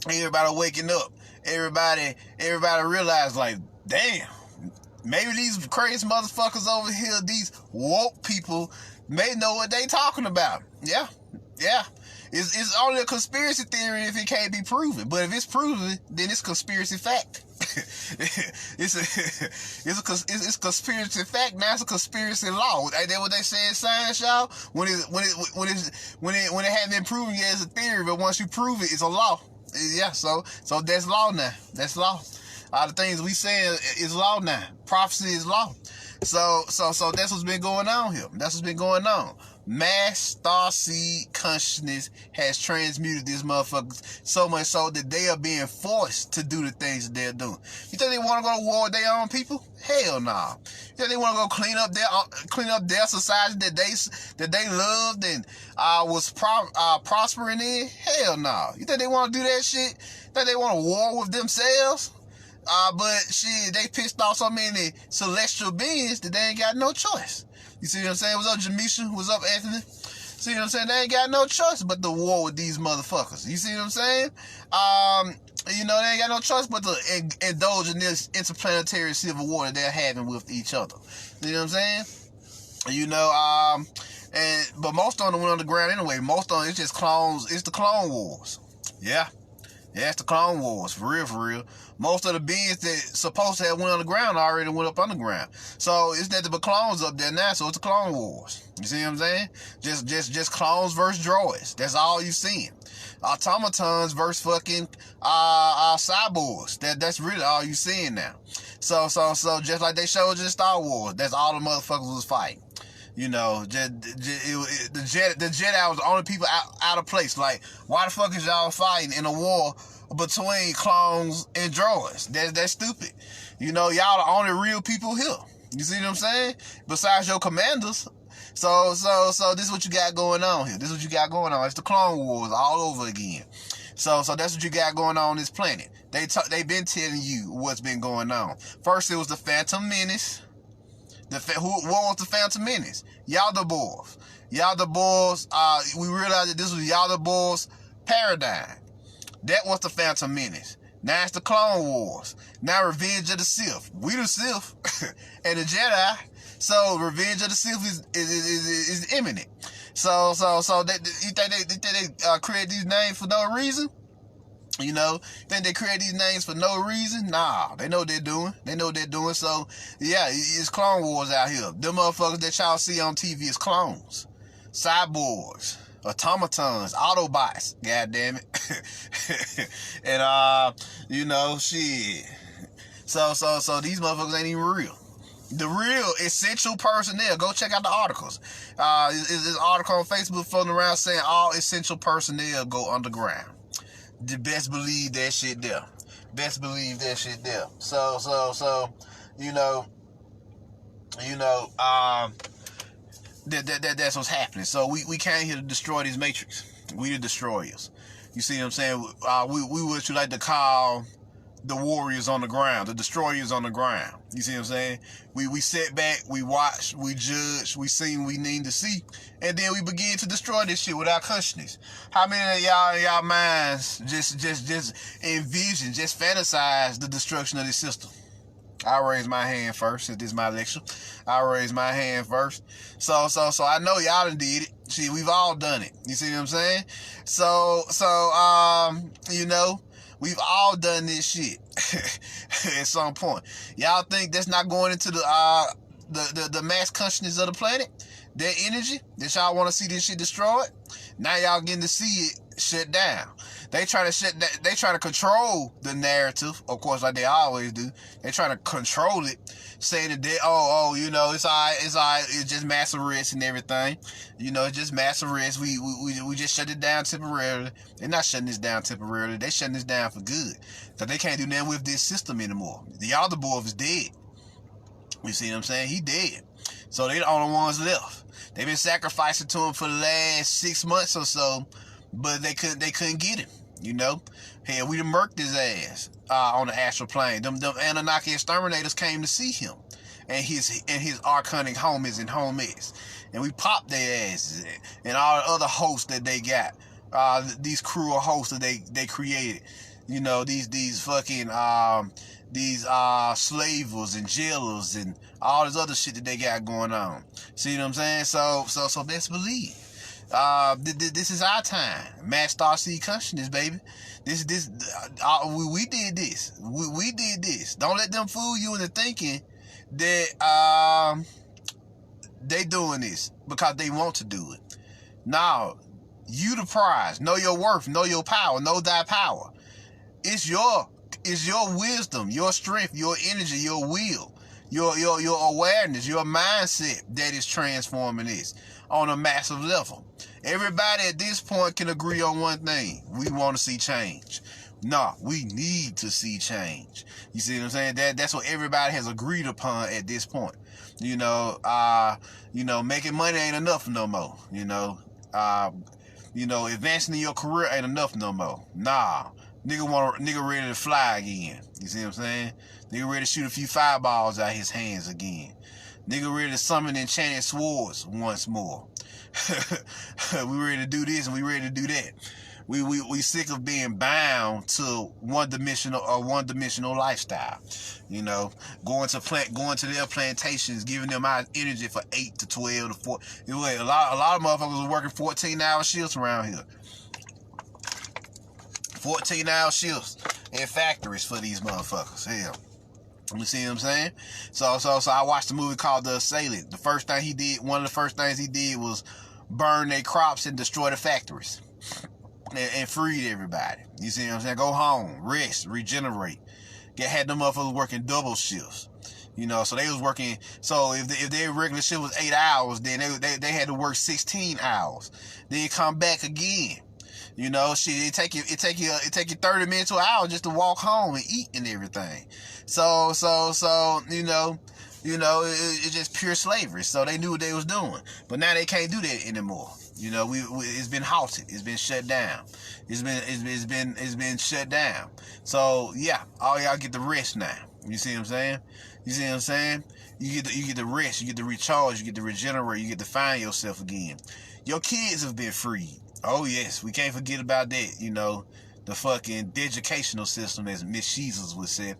Everybody waking up. Everybody realized, like, damn, maybe these crazy motherfuckers over here, these woke people, may know what they talking about. Yeah. It's only a conspiracy theory if it can't be proven. But if it's proven, then it's conspiracy fact. it's conspiracy fact. Now it's a conspiracy law. Ain't that what they say in science, y'all? When it hasn't been proven yet, it's a theory. But once you prove it, it's a law. Yeah. So that's law now. That's law. All the things we say is law now. Prophecy is law. So that's what's been going on here. That's what's been going on. Mass Starseed Consciousness has transmuted these motherfuckers so much so that they are being forced to do the things that they're doing. You think they want to go to war with their own people? Hell nah. Yeah, they want to go clean up their society that they loved and was prospering in. Hell no. You think they want to do that shit? Think they want to war with themselves? But shit, they pissed off so many celestial beings that they ain't got no choice. You see what I'm saying? What's up, Jamisha? What's up, Anthony? See what I'm saying? They ain't got no choice but to war with these motherfuckers. You see what I'm saying? You know, they ain't got no choice but to indulge in this interplanetary civil war that they're having with each other. You know what I'm saying? You know, but most of them went underground anyway. Most of them, it's just clones. It's the Clone Wars. Yeah. Yeah, it's the Clone Wars, for real, for real. Most of the beings that supposed to have went underground already went up underground. So it's that the clones up there now, so it's the Clone Wars. You see what I'm saying? Just clones versus droids. That's all you seeing. Automatons versus fucking cyborgs. That's really all you seeing now. So just like they showed you in Star Wars, that's all the motherfuckers was fighting. You know, the Jedi was the only people out of place. Like, why the fuck is y'all fighting in a war between clones and droids? That's stupid. You know, y'all the only real people here. You see what I'm saying? Besides your commanders. So this is what you got going on here. This is what you got going on. It's the Clone Wars all over again. So that's what you got going on this planet. They been telling you what's been going on. First, it was the Phantom Menace. What was the Phantom Menace? Yaldabaoth. We realized that this was Yaldabaoth's paradigm. That was the Phantom Menace. Now it's the Clone Wars. Now Revenge of the Sith. We the Sith and the Jedi. So Revenge of the Sith is imminent. So you think they create these names for no reason? You know, think they create these names for no reason? Nah, they know what they're doing. So, yeah, it's Clone Wars out here. Them motherfuckers that y'all see on TV is clones, cyborgs, automatons, Autobots. God damn it. And, you know, shit. So these motherfuckers ain't even real. The real essential personnel. Go check out the articles. There's an article on Facebook floating around saying all essential personnel go underground. Best believe that shit there. So, you know, that's what's happening. So we came here to destroy this matrix. We the destroyers. You see what I'm saying? We what you like to call the warriors on the ground, the destroyers on the ground. You see what I'm saying? We sit back, we watch, we judge, we see what we need to see, and then we begin to destroy this shit with our consciousness. How many of y'all in y'all minds just envision, just fantasize the destruction of this system? I'll raise my hand first, since this is my lecture. I'll raise my hand first. So I know y'all done did it. See, we've all done it. You see what I'm saying? So you know, we've all done this shit at some point. Y'all think that's not going into the mass consciousness of the planet? Their energy? That y'all want to see this shit destroyed? Now y'all getting to see it shut down. They try to control the narrative, of course, like they always do. They try to control it, saying that you know, it's all right, it's just mass arrest and everything. You know, it's just mass arrest. We just shut it down temporarily. They're not shutting this down temporarily. They're shutting this down for good. Because they can't do nothing with this system anymore. The Yaldabaoth is dead. You see what I'm saying? He dead. So they the only ones left. They've been sacrificing to him for the last 6 months or so, but they couldn't get him. You know, hell, we done murked his ass on the astral plane. Them Anunnaki exterminators came to see him and his archonic homies and homies, and we popped their asses and all the other hosts that they got. These cruel hosts that they created. You know, these fucking slavers and jailers and all this other shit that they got going on. See what I'm saying? So best believe. This is our time. Mass Starseed Consciousness, baby. We did this. We did this. Don't let them fool you into thinking that they doing this because they want to do it. No, you the prize. Know your worth. Know your power. Know thy power. It's your wisdom, your strength, your energy, your will, your awareness, your mindset that is transforming this on a massive level. Everybody at this point can agree on one thing. We want to see change. No, we need to see change. You see what I'm saying? That's what everybody has agreed upon at this point. Making money ain't enough no more. Advancing in your career ain't enough no more. Nah. Nigga ready to fly again. You see what I'm saying? Nigga ready to shoot a few fireballs out his hands again. Nigga ready to summon enchanted swords once more. We ready to do this and we ready to do that. We sick of being bound to one-dimensional lifestyle. Going to their plantations, giving them our energy for 8 to 12 to 4. A lot of motherfuckers are working 14-hour shifts around here. 14-hour shifts in factories for these motherfuckers. Hell. You see what I'm saying? So I watched a movie called The Assailant. One of the first things he did was burn their crops and destroy the factories. And freed everybody. You see what I'm saying? Go home, rest, regenerate. Had them motherfuckers working double shifts. So they was working. So if their regular shift was 8 hours, then they had to work 16 hours. Then come back again. It take you 30 minutes to an hour just to walk home and eat and everything. So it's just pure slavery. So they knew what they was doing, but now they can't do that anymore. It's been halted. It's been shut down. It's been shut down. So yeah, all y'all get the rest now. You see what I'm saying? You get the rest. You get to recharge. You get to regenerate. You get to find yourself again. Your kids have been freed. Oh yes, we can't forget about that. The fucking educational system, as Miss Jesus would say.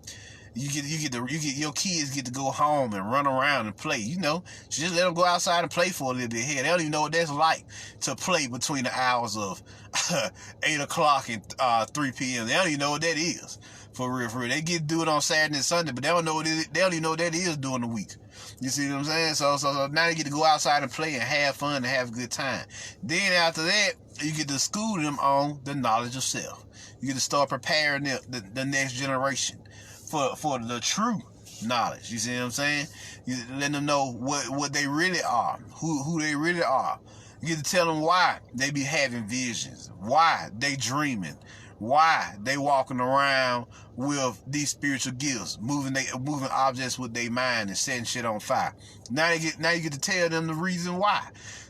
Your kids get to go home and run around and play. Just let them go outside and play for a little bit. Hell, they don't even know what that's like to play between the hours of 8 o'clock and 3 p.m. They don't even know what that is. For real. They get to do it on Saturday and Sunday, but they don't even know what that is during the week. You see what I'm saying? So now they get to go outside and play and have fun and have a good time. Then after that, you get to school them on the knowledge of self. You get to start preparing the next generation for the true knowledge. You see what I'm saying? You let them know what they really are, who they really are. You get to tell them why they be having visions, why they dreaming, why they walking around with these spiritual gifts, moving objects with their mind and setting shit on fire. Now you get to tell them the reason why.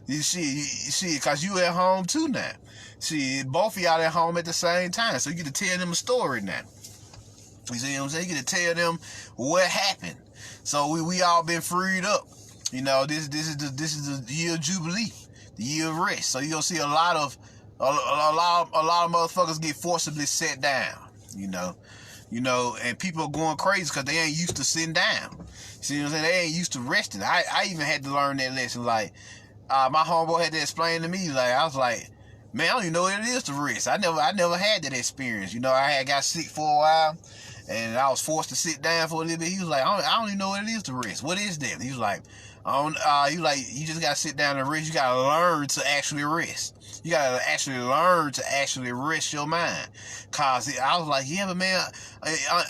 You see, cause you at home too now. See, both of y'all at home at the same time, so you get to tell them a story now. You see what I'm saying? You get to tell them what happened. So we all been freed up. This is the year of Jubilee, the year of rest. So you gonna see a lot of motherfuckers get forcibly set down. And people are going crazy because they ain't used to sitting down. See what I'm saying? They ain't used to resting. I even had to learn that lesson. Like, my homeboy had to explain to me. Like, I was like, man, I don't even know what it is to rest. I never had that experience. I had got sick for a while, and I was forced to sit down for a little bit. He was like, I don't even know what it is to rest. What is that? He was like, you just gotta sit down and rest. You gotta learn to actually rest. You gotta actually learn to actually rest your mind. Cause I was like, yeah, but man,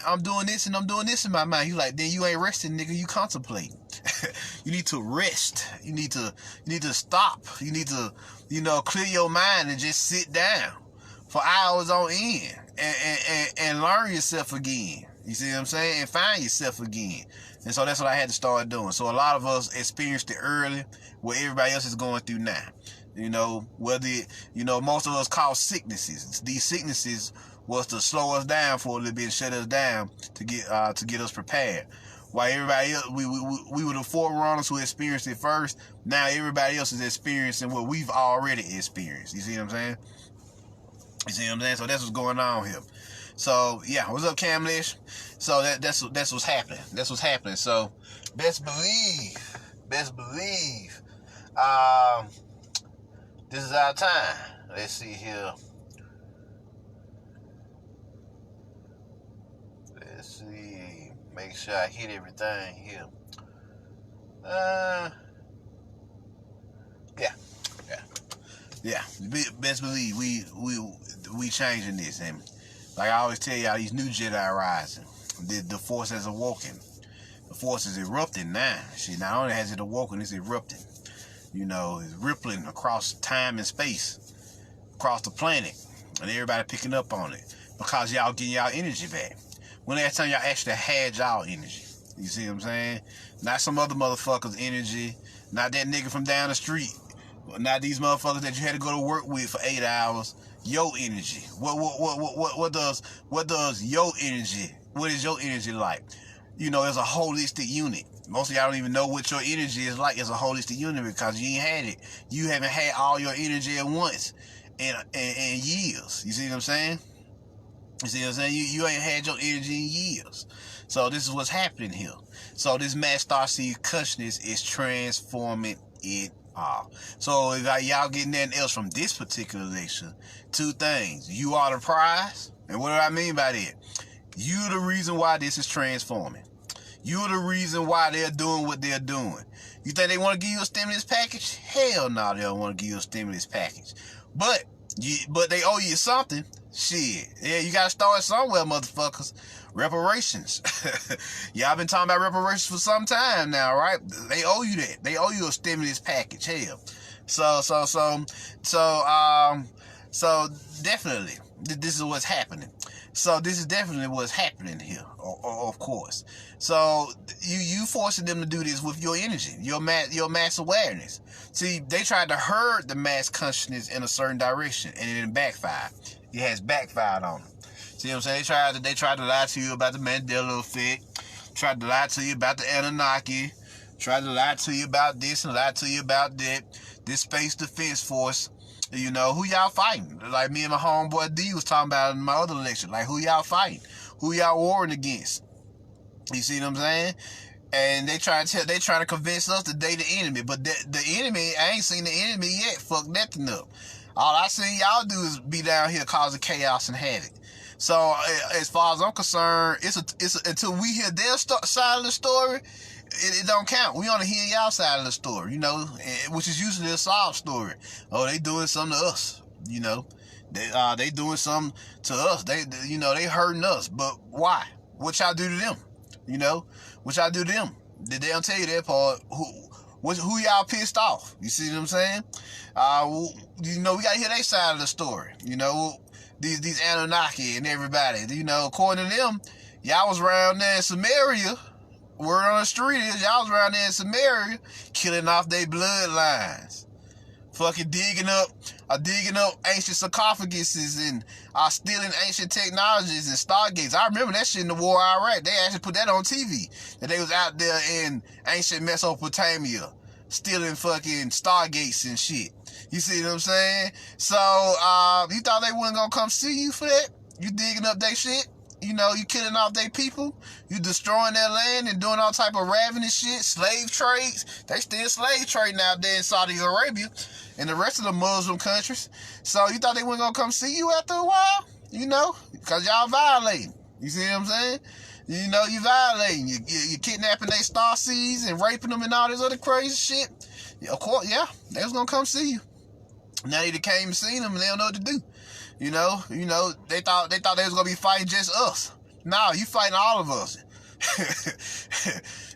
I'm doing this and I'm doing this in my mind. He's like, then you ain't resting, nigga. You contemplate. You need to rest. You need to stop. You need to, clear your mind and just sit down for hours on end and learn yourself again. You see what I'm saying? And find yourself again. And so that's what I had to start doing. So a lot of us experienced it early, what everybody else is going through now. Most of us cause sicknesses. These sicknesses was to slow us down for a little bit and shut us down to get us prepared. While everybody else, we were the forerunners who experienced it first. Now everybody else is experiencing what we've already experienced. You see what I'm saying? So that's what's going on here. So yeah, what's up, Camlish? So that's what's happening. That's what's happening. So best believe. This is our time. Let's see here. Let's see. Make sure I hit everything here. Yeah. Best believe we changing this, and like I always tell y'all, these new Jedi rising. The force has awoken. The force is erupting now. Not only has it awoken, it's erupting. It's rippling across time and space, across the planet, and everybody picking up on it. because y'all getting y'all energy back. When last time y'all actually had y'all energy? You see what I'm saying? Not some other motherfucker's energy. Not that nigga from down the street. Not these motherfuckers that you had to go to work with for 8 hours. Your energy. What does your energy? What is your energy like? You know, it's a holistic unit. Most of y'all don't even know what your energy is like as a holistic unit because you ain't had it. You haven't had all your energy at once in years. You see what I'm saying? You see what I'm saying? You ain't had your energy in years. So this is what's happening here. So this mass Starseed Consciousness is transforming it all. So if y'all getting nothing else from this particular lecture, two things. You are the prize. And what do I mean by that? You the reason why this is transforming. You're the reason why they're doing what they're doing. You think they want to give you a stimulus package? Hell no, they don't want to give you a stimulus package. But they owe you something. Shit. Yeah, you gotta start somewhere, motherfuckers. Reparations. Y'all been talking about reparations for some time now, right? They owe you that. They owe you a stimulus package. Hell. So definitely, this is what's happening. So this is definitely what's happening here, of course. So you forcing them to do this with your energy, your mass awareness. See, they tried to herd the mass consciousness in a certain direction, and it didn't backfire. It has backfired on them. See what I'm saying? They tried to lie to you about the Mandela effect. Tried to lie to you about the Anunnaki. Tried to lie to you about this and lie to you about that. This Space Defense Force. You know, who y'all fighting? Like me and my homeboy D was talking about in my other lecture. Like, who y'all fighting? Who y'all warring against? You see what I'm saying? And they try to convince us that they the enemy. But the enemy, I ain't seen the enemy yet. Fuck nothing up. All I seen y'all do is be down here causing chaos and havoc. So as far as I'm concerned, it's until we hear their side of the story, it don't count. We only hear y'all side of the story, you know, which is usually a sob story. Oh, they doing something to us, you know. They doing something to us. They hurting us. But why? What y'all do to them? You know, what y'all do to them? They don't tell you that part. Who y'all pissed off? You see what I'm saying? You know, we gotta hear their side of the story. You know, these Anunnaki and everybody. You know, according to them, y'all was around there in Samaria. Word on the street is y'all was around there in Samaria killing off their bloodlines. Fucking digging up ancient sarcophaguses and stealing ancient technologies and stargates. I remember that shit in the war of Iraq. They actually put that on TV. That they was out there in ancient Mesopotamia stealing fucking stargates and shit. You see what I'm saying? So, you thought they wasn't gonna come see you for that? You digging up their shit? You know, you killing off their people, you destroying their land and doing all type of ravenous shit, slave trades. They still slave trading out there in Saudi Arabia and the rest of the Muslim countries. So you thought they weren't gonna come see you after a while? You know, because y'all violating. You see what I'm saying? You know, you violating. You kidnapping their starseeds and raping them and all this other crazy shit. Yeah, of course, yeah, they was gonna come see you. Now they came and seen them and they don't know what to do. You know, they thought they was gonna be fighting just us. Nah, you fighting all of us.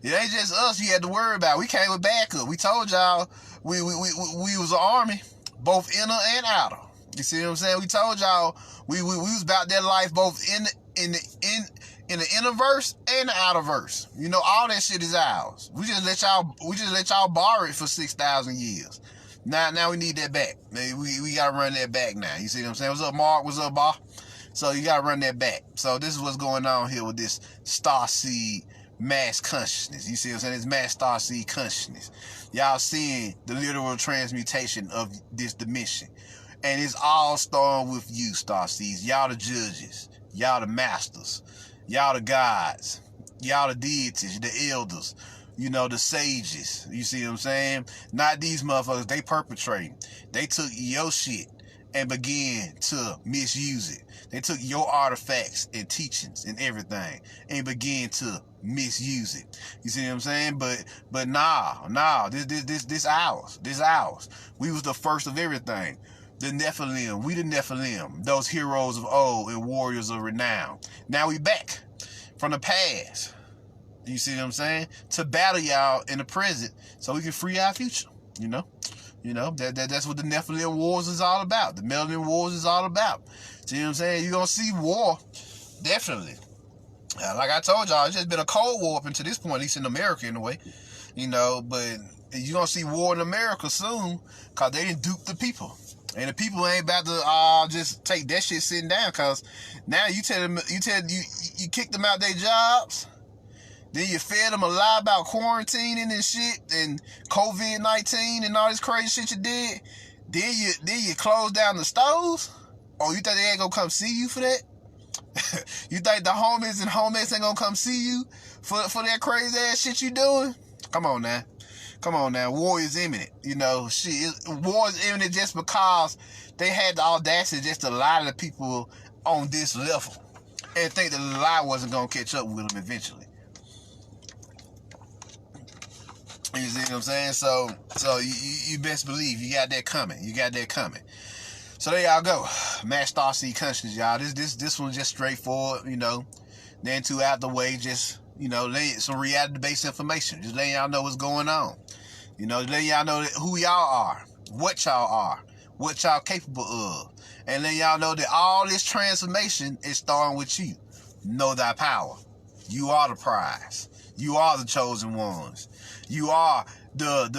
It ain't just us you had to worry about. We came with backup. We told y'all we was an army, both inner and outer. You see what I'm saying? We told y'all we was about that life both in the innerverse and the outerverse. You know, all that shit is ours. We just let y'all borrow it for 6,000 years. Now we need that back. We gotta run that back now. You see what I'm saying? What's up, Mark? What's up, Bob? So you gotta run that back. So this is what's going on here with this Starseed mass consciousness. You see what I'm saying? It's mass Starseed consciousness. Y'all seeing the literal transmutation of this dimension. And it's all starting with you, Starseeds. Y'all the judges. Y'all the masters. Y'all the gods. Y'all the deities, the elders. You know, the sages. You see what I'm saying? Not these motherfuckers. They perpetrating. They took your shit and began to misuse it. They took your artifacts and teachings and everything and began to misuse it. You see what I'm saying? But nah, this ours. This ours. We was the first of everything. The Nephilim. We the Nephilim. Those heroes of old and warriors of renown. Now we back from the past. You see what I'm saying? To battle y'all in the present so we can free our future, you know? You know, that's what the Nephilim Wars is all about. The Melanin Wars is all about. See what I'm saying? You're going to see war, definitely. Like I told y'all, it's just been a Cold War up until this point, at least in America in a way. You know, but you're going to see war in America soon because they didn't dupe the people. And the people ain't about to just take that shit sitting down, because now you kick them out their jobs. Then you fed them a lie about quarantining and shit and COVID-19 and all this crazy shit you did. Then you close down the stores? Oh, you think they ain't gonna come see you for that? You think the homies and homies ain't gonna come see you for that crazy ass shit you doing? Come on now. Come on now. War is imminent. You know, war is imminent just because they had the audacity just to lie to the people on this level and think that the lie wasn't gonna catch up with them eventually. You see what I'm saying? So you best believe you got that coming. You got that coming. So there y'all go. Mass Starseed Consciousness, y'all. This one's just straightforward, you know. Then two out the way, just, you know, some reality-based information. Just letting y'all know what's going on. You know, letting y'all know who y'all are, what y'all capable of. And letting y'all know that all this transformation is starting with you. Know thy power. You are the prize. You are the chosen ones. You are the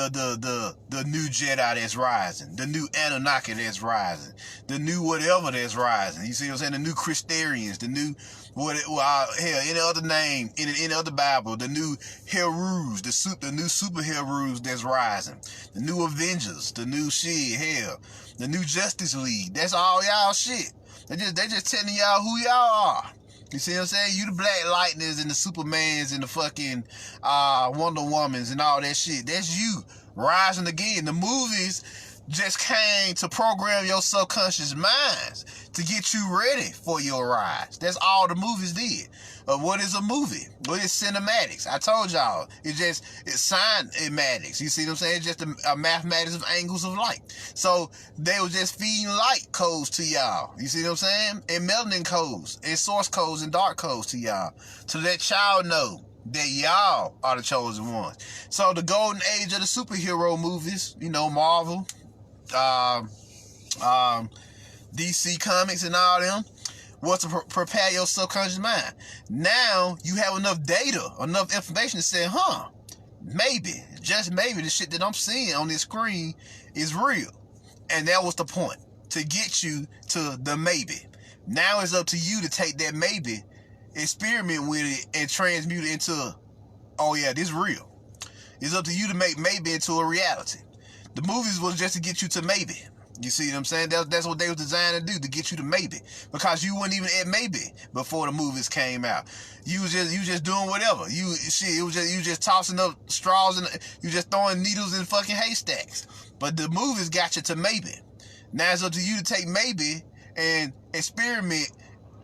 new Jedi that's rising, the new Anunnaki that's rising, the new whatever that's rising. You see what I'm saying? The new Christarians, the new any other name in any other Bible, the new Herus, the new super Herus that's rising, the new Avengers, the new the new Justice League. That's all y'all shit. They just telling y'all who y'all are. You see what I'm saying? You the Black Lightnings and the Supermans and the fucking Wonder Womans and all that shit. That's you rising again. The movies just came to program your subconscious minds to get you ready for your rise. That's all the movies did. What is a movie? What is cinematics? I told y'all, it's cymatics. You see what I'm saying? It's just a mathematics of angles of light. So they was just feeding light codes to y'all. You see what I'm saying? And melanin codes, and source codes, and dark codes to y'all, to let y'all know that y'all are the chosen ones. So the golden age of the superhero movies, you know, Marvel, DC Comics and all them, was to prepare your subconscious mind. Now you have enough data, enough information to say, maybe, just maybe the shit that I'm seeing on this screen is real. And that was the point, to get you to the maybe. Now it's up to you to take that maybe, experiment with it, and transmute it into, oh yeah, this is real. It's up to you to make maybe into a reality. The movies was just to get you to maybe. You see what I'm saying? That's what they was designed to do, to get you to maybe. Because you weren't even at maybe before the movies came out. You was just doing whatever. You just tossing up straws and you just throwing needles in fucking haystacks. But the movies got you to maybe. Now it's up to you to take maybe and experiment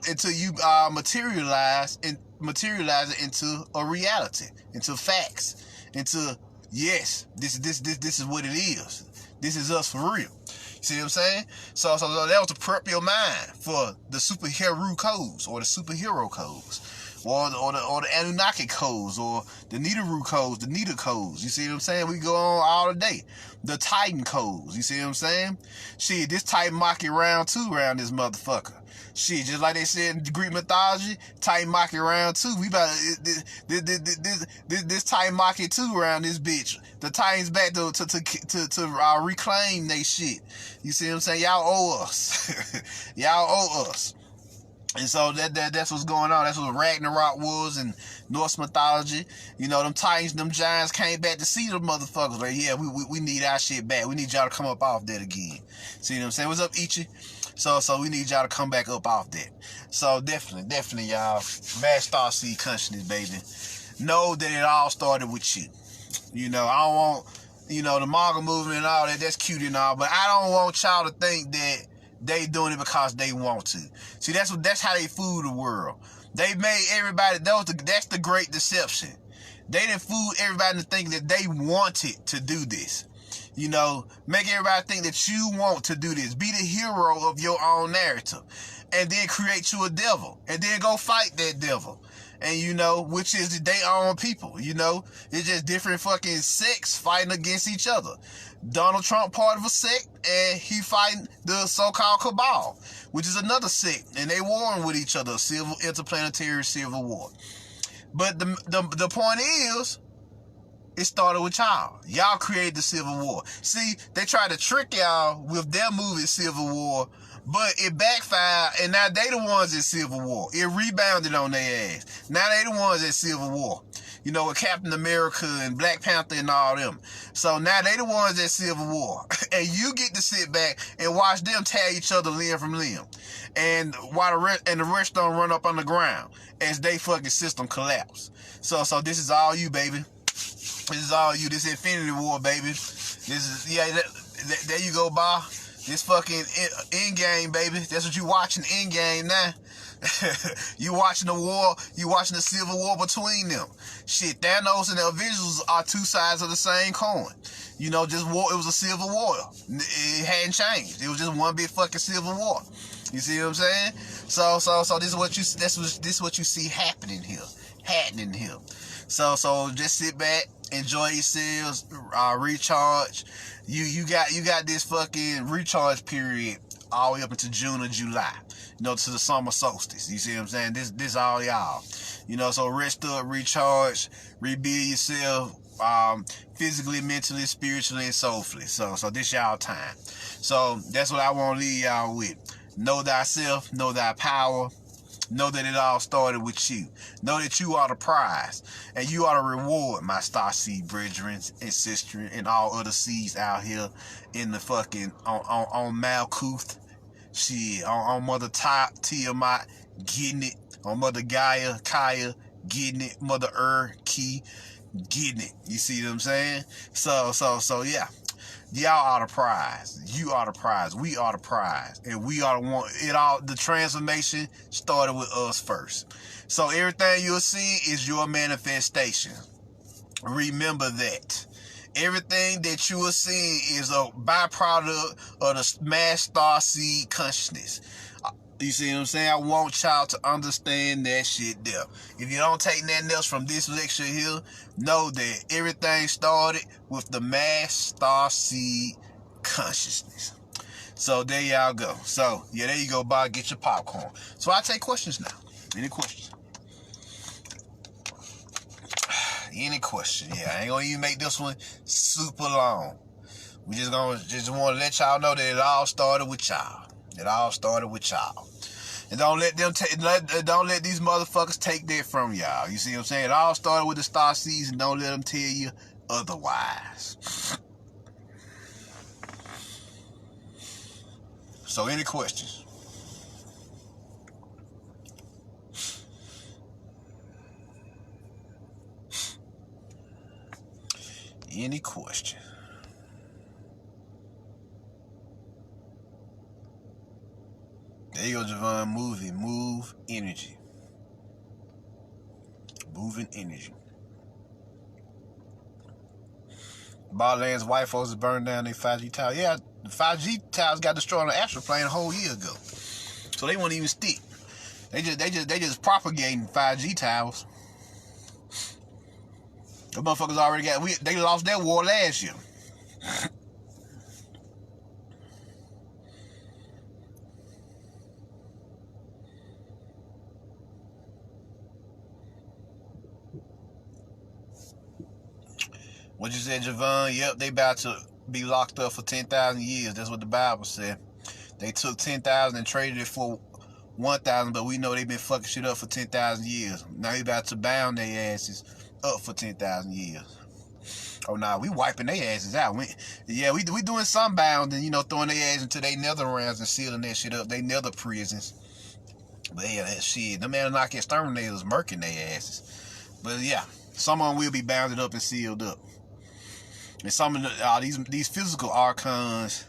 until you materialize it into a reality, into facts, into yes, this is what it is. This is us for real. You see what I'm saying? So that was to prep your mind for the superhero codes or the superhero codes, or the Anunnaki codes, or the Nibiru codes, the Nita codes. You see what I'm saying? We go on all the day. The Titan codes. You see what I'm saying? Shit, this Titan Maki round 2 around this motherfucker. Shit, just like they said in Greek mythology, Titan Maki round 2. We about this Titan Maki 2 around this bitch. The Titans back to reclaim they shit. You see what I'm saying? Y'all owe us. Y'all owe us. And so that's what's going on. That's what Ragnarok was in Norse mythology. You know, them Titans, them giants came back to see them motherfuckers. Like, yeah, we need our shit back. We need y'all to come up off that again. See what I'm saying? What's up, Ichi? So we need y'all to come back up off that. So definitely, y'all, Mass Starseed Consciousness, baby. Know that it all started with you. You know, I don't want, you know, the manga movement and all that, that's cute and all, but I don't want y'all to think that they doing it because they want to. See, that's how they fool the world. They made everybody, that's the great deception. They didn't fool everybody into thinking that they wanted to do this. You know, make everybody think that you want to do this. Be the hero of your own narrative. And then create you a devil. And then go fight that devil. and you know, which is they own people, you know. It's just different fucking sects fighting against each other. Donald Trump part of a sect, and he fighting the so-called cabal, which is another sect, and they warring with each other, interplanetary civil war. But the point is, it started with y'all. Y'all created the Civil War. See, they tried to trick y'all with their movie Civil War, but it backfired, and now they the ones in Civil War. It rebounded on their ass. Now they the ones in Civil War. You know, with Captain America and Black Panther and all them. So now they the ones in Civil War. And you get to sit back and watch them tear each other limb from limb. And while the rest don't run up on the ground as they fucking system collapse. So this is all you, baby. This is all you. This Infinity War, baby. This is, yeah, there you go, Bob. This fucking Endgame, baby. That's what you watching, Endgame now. You watching the war, you watching the civil war between them. Shit, Thanos and the Avengers are two sides of the same coin. You know, just war, it was a civil war. It hadn't changed. It was just one big fucking civil war. You see what I'm saying? So this is what you this is what you see happening here. So just sit back, enjoy yourselves, recharge. You got this fucking recharge period all the way up into June or July. You know, to the summer solstice. You see what I'm saying? This all y'all. You know, so rest up, recharge, rebuild yourself, physically, mentally, spiritually, and soulfully. So this y'all time. So that's what I want to leave y'all with. Know thyself, know thy power. Know that it all started with you. Know that you are the prize. And you are the reward, my Starseed brethren and sisters and all other seeds out here in the fucking, on Malkuth. Shit, on Mother Tiamat, getting it. On Mother Gaia, Kaya, getting it. Mother Key, getting it. You see what I'm saying? So yeah. Y'all are the prize. You are the prize. We are the prize. And we are the one. The transformation started with us first. So everything you'll see is your manifestation. Remember that. Everything that you are seeing is a byproduct of the mass Starseed Consciousness. You see what I'm saying? I want y'all to understand that shit there. If you don't take nothing else from this lecture here, know that everything started with the mass Starseed Consciousness. So there y'all go. So, yeah, there you go, Bob. Get your popcorn. So I take questions now. Any questions? Any question? Yeah, I ain't gonna even make this one super long. We just want to let y'all know that it all started with y'all. It all started with y'all. And don't let these motherfuckers take that from y'all. You see what I'm saying? It all started with the star seeds, and don't let them tell you otherwise. So any questions? Any questions? There you go, Javon. Move energy. Moving energy. Barland's white folks burned down their 5G towers. Yeah, the 5G towers got destroyed on an astral plane a whole year ago. So they won't even stick. They just propagating 5G towers. The motherfuckers already they lost that war last year. What you said, Javon? Yep, they about to be locked up for 10,000 years. That's what the Bible said. They took 10,000 and traded it for 1,000, but we know they've been fucking shit up for 10,000 years. Now they about to bound their asses up for 10,000 years. Oh, nah, we wiping their asses out. We doing some bounding, you know, throwing their ass into their nether realms and sealing that shit up. They nether prisons. But yeah, that shit, them Anunnaki exterminators murking their asses. But yeah, some of them will be bounded up and sealed up. And some of these physical archons,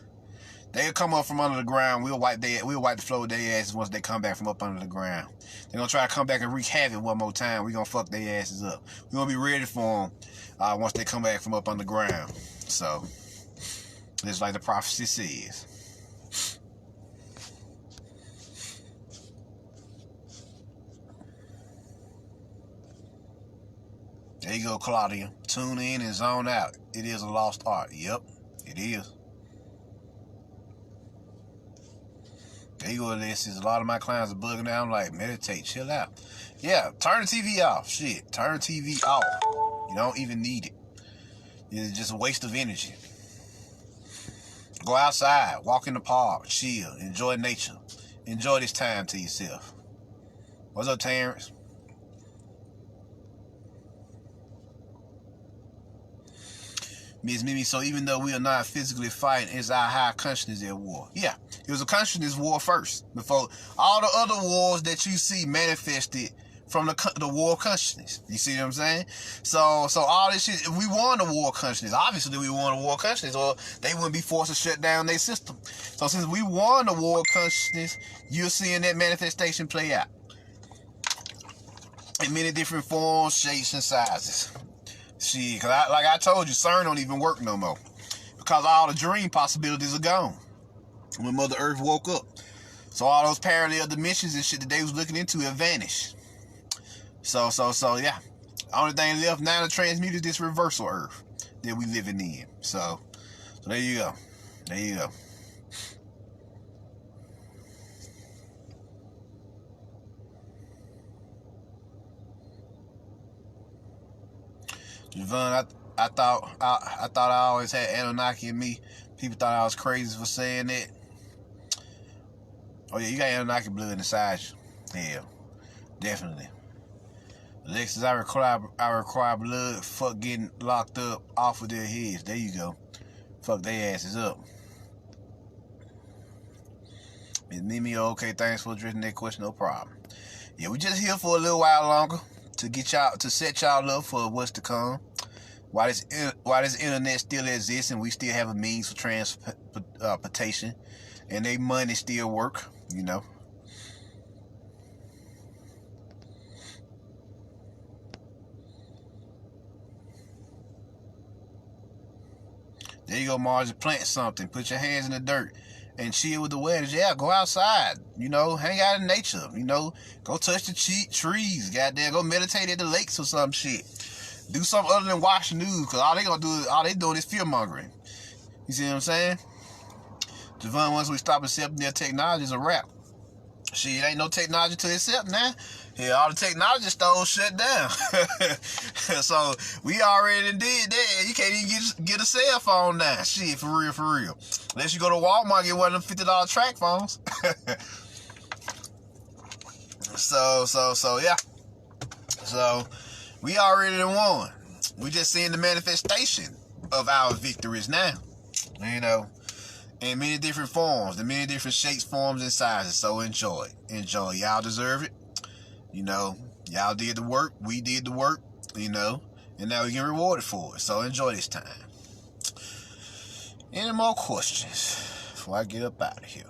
they'll come up from under the ground. We'll wipe the floor with their asses once they come back from up under the ground. They're gonna try to come back and wreak havoc one more time. We're gonna fuck their asses up. We're gonna be ready for them once they come back from up underground. So, just like the prophecy says. There you go, Claudia. Tune in and zone out. It is a lost art. Yep, it is. There you go, Alexis. A lot of my clients are bugging out. I'm like, meditate, chill out. Yeah, turn the TV off. Shit, turn the TV off. You don't even need it. It's just a waste of energy. Go outside, walk in the park, chill, enjoy nature. Enjoy this time to yourself. What's up, Terrence? Miss Mimi, so even though we are not physically fighting, it's our high consciousness at war. Yeah, it was a consciousness war first, before all the other wars that you see manifested from the war of consciousness. You see what I'm saying? So all this shit, if we won the war of consciousness, obviously we won the war of consciousness, or they wouldn't be forced to shut down their system. So since we won the war of consciousness, you're seeing that manifestation play out in many different forms, shapes, and sizes. See, because like I told you, CERN don't even work no more, because all the dream possibilities are gone when Mother Earth woke up. So all those parallel dimensions and shit that they was looking into have vanished. So yeah. Only thing left now to transmute is this reversal Earth that we living in. So there you go. There you go. Javon, I thought I always had Anunnaki in me. People thought I was crazy for saying that. Oh yeah, you got Anunnaki blood inside you. Yeah, definitely. Alexis, I require blood. Fuck getting locked up off of their heads. There you go. Fuck their asses up. Miss Mimi, okay, thanks for addressing that question, no problem. Yeah, we just here for a little while longer to set y'all up for what's to come. Why this internet still exists and we still have a means for transportation and they money still work, you know. There you go, Marge. Plant something. Put your hands in the dirt and chill with the weather. Yeah, go outside. You know, hang out in nature. You know, go touch the trees. Goddamn, go meditate at the lakes or some shit. Do something other than watch the news, because all they doing is fear mongering. You see what I'm saying? Javon, once we stop accepting their technology, is a wrap. Shit, ain't no technology to accept now. Yeah, all the technology stores shut down. So we already did that. You can't even get a cell phone now. Shit, for real. Unless you go to Walmart and get one of them $50 track phones. So yeah. So we already won. We just seeing the manifestation of our victories now. You know, in many different forms, in many different shapes, forms, and sizes. So enjoy. Y'all deserve it. You know, y'all did the work. We did the work. You know, and now we get rewarded for it. So enjoy this time. Any more questions before I get up out of here?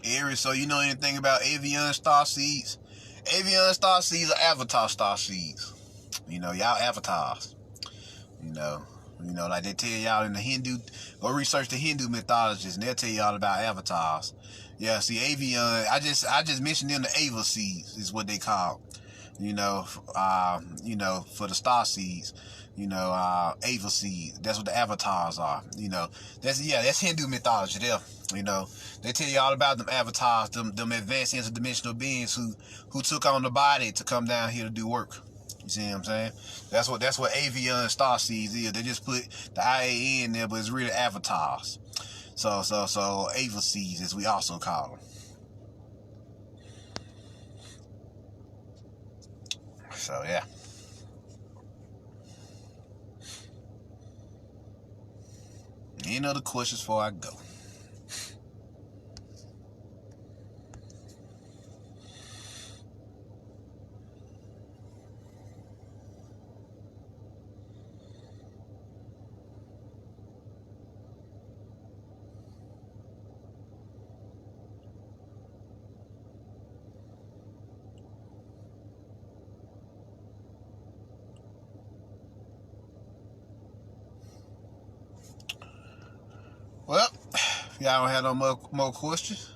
Aries, so you know anything about avian starseeds? Avian starseeds are avatar starseeds. You know, y'all avatars. You know, like they tell y'all in the Hindu, go research the Hindu mythologies, and they'll tell y'all about avatars. Yeah, see, avian, I just mentioned them, the Ava seeds is what they call. You know, for the star seeds. You know, Ava seeds. That's what the avatars are. You know, that's Hindu mythology there. You know, they tell you all about them avatars, them advanced interdimensional beings who took on the body to come down here to do work. You see what I'm saying? That's what avian star seeds is. They just put the IA in there, but it's really avatars. So Ava seeds, as we also call them. So yeah. Any other questions before I go? Well, if y'all don't have no more questions,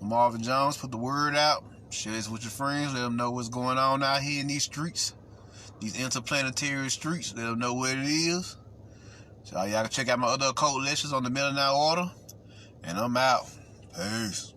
Marvin Jones, put the word out. Share this with your friends. Let them know what's going on out here in these streets. These interplanetary streets. Let them know what it is. So y'all can check out my other occult lectures on the Midnight Order. And I'm out. Peace.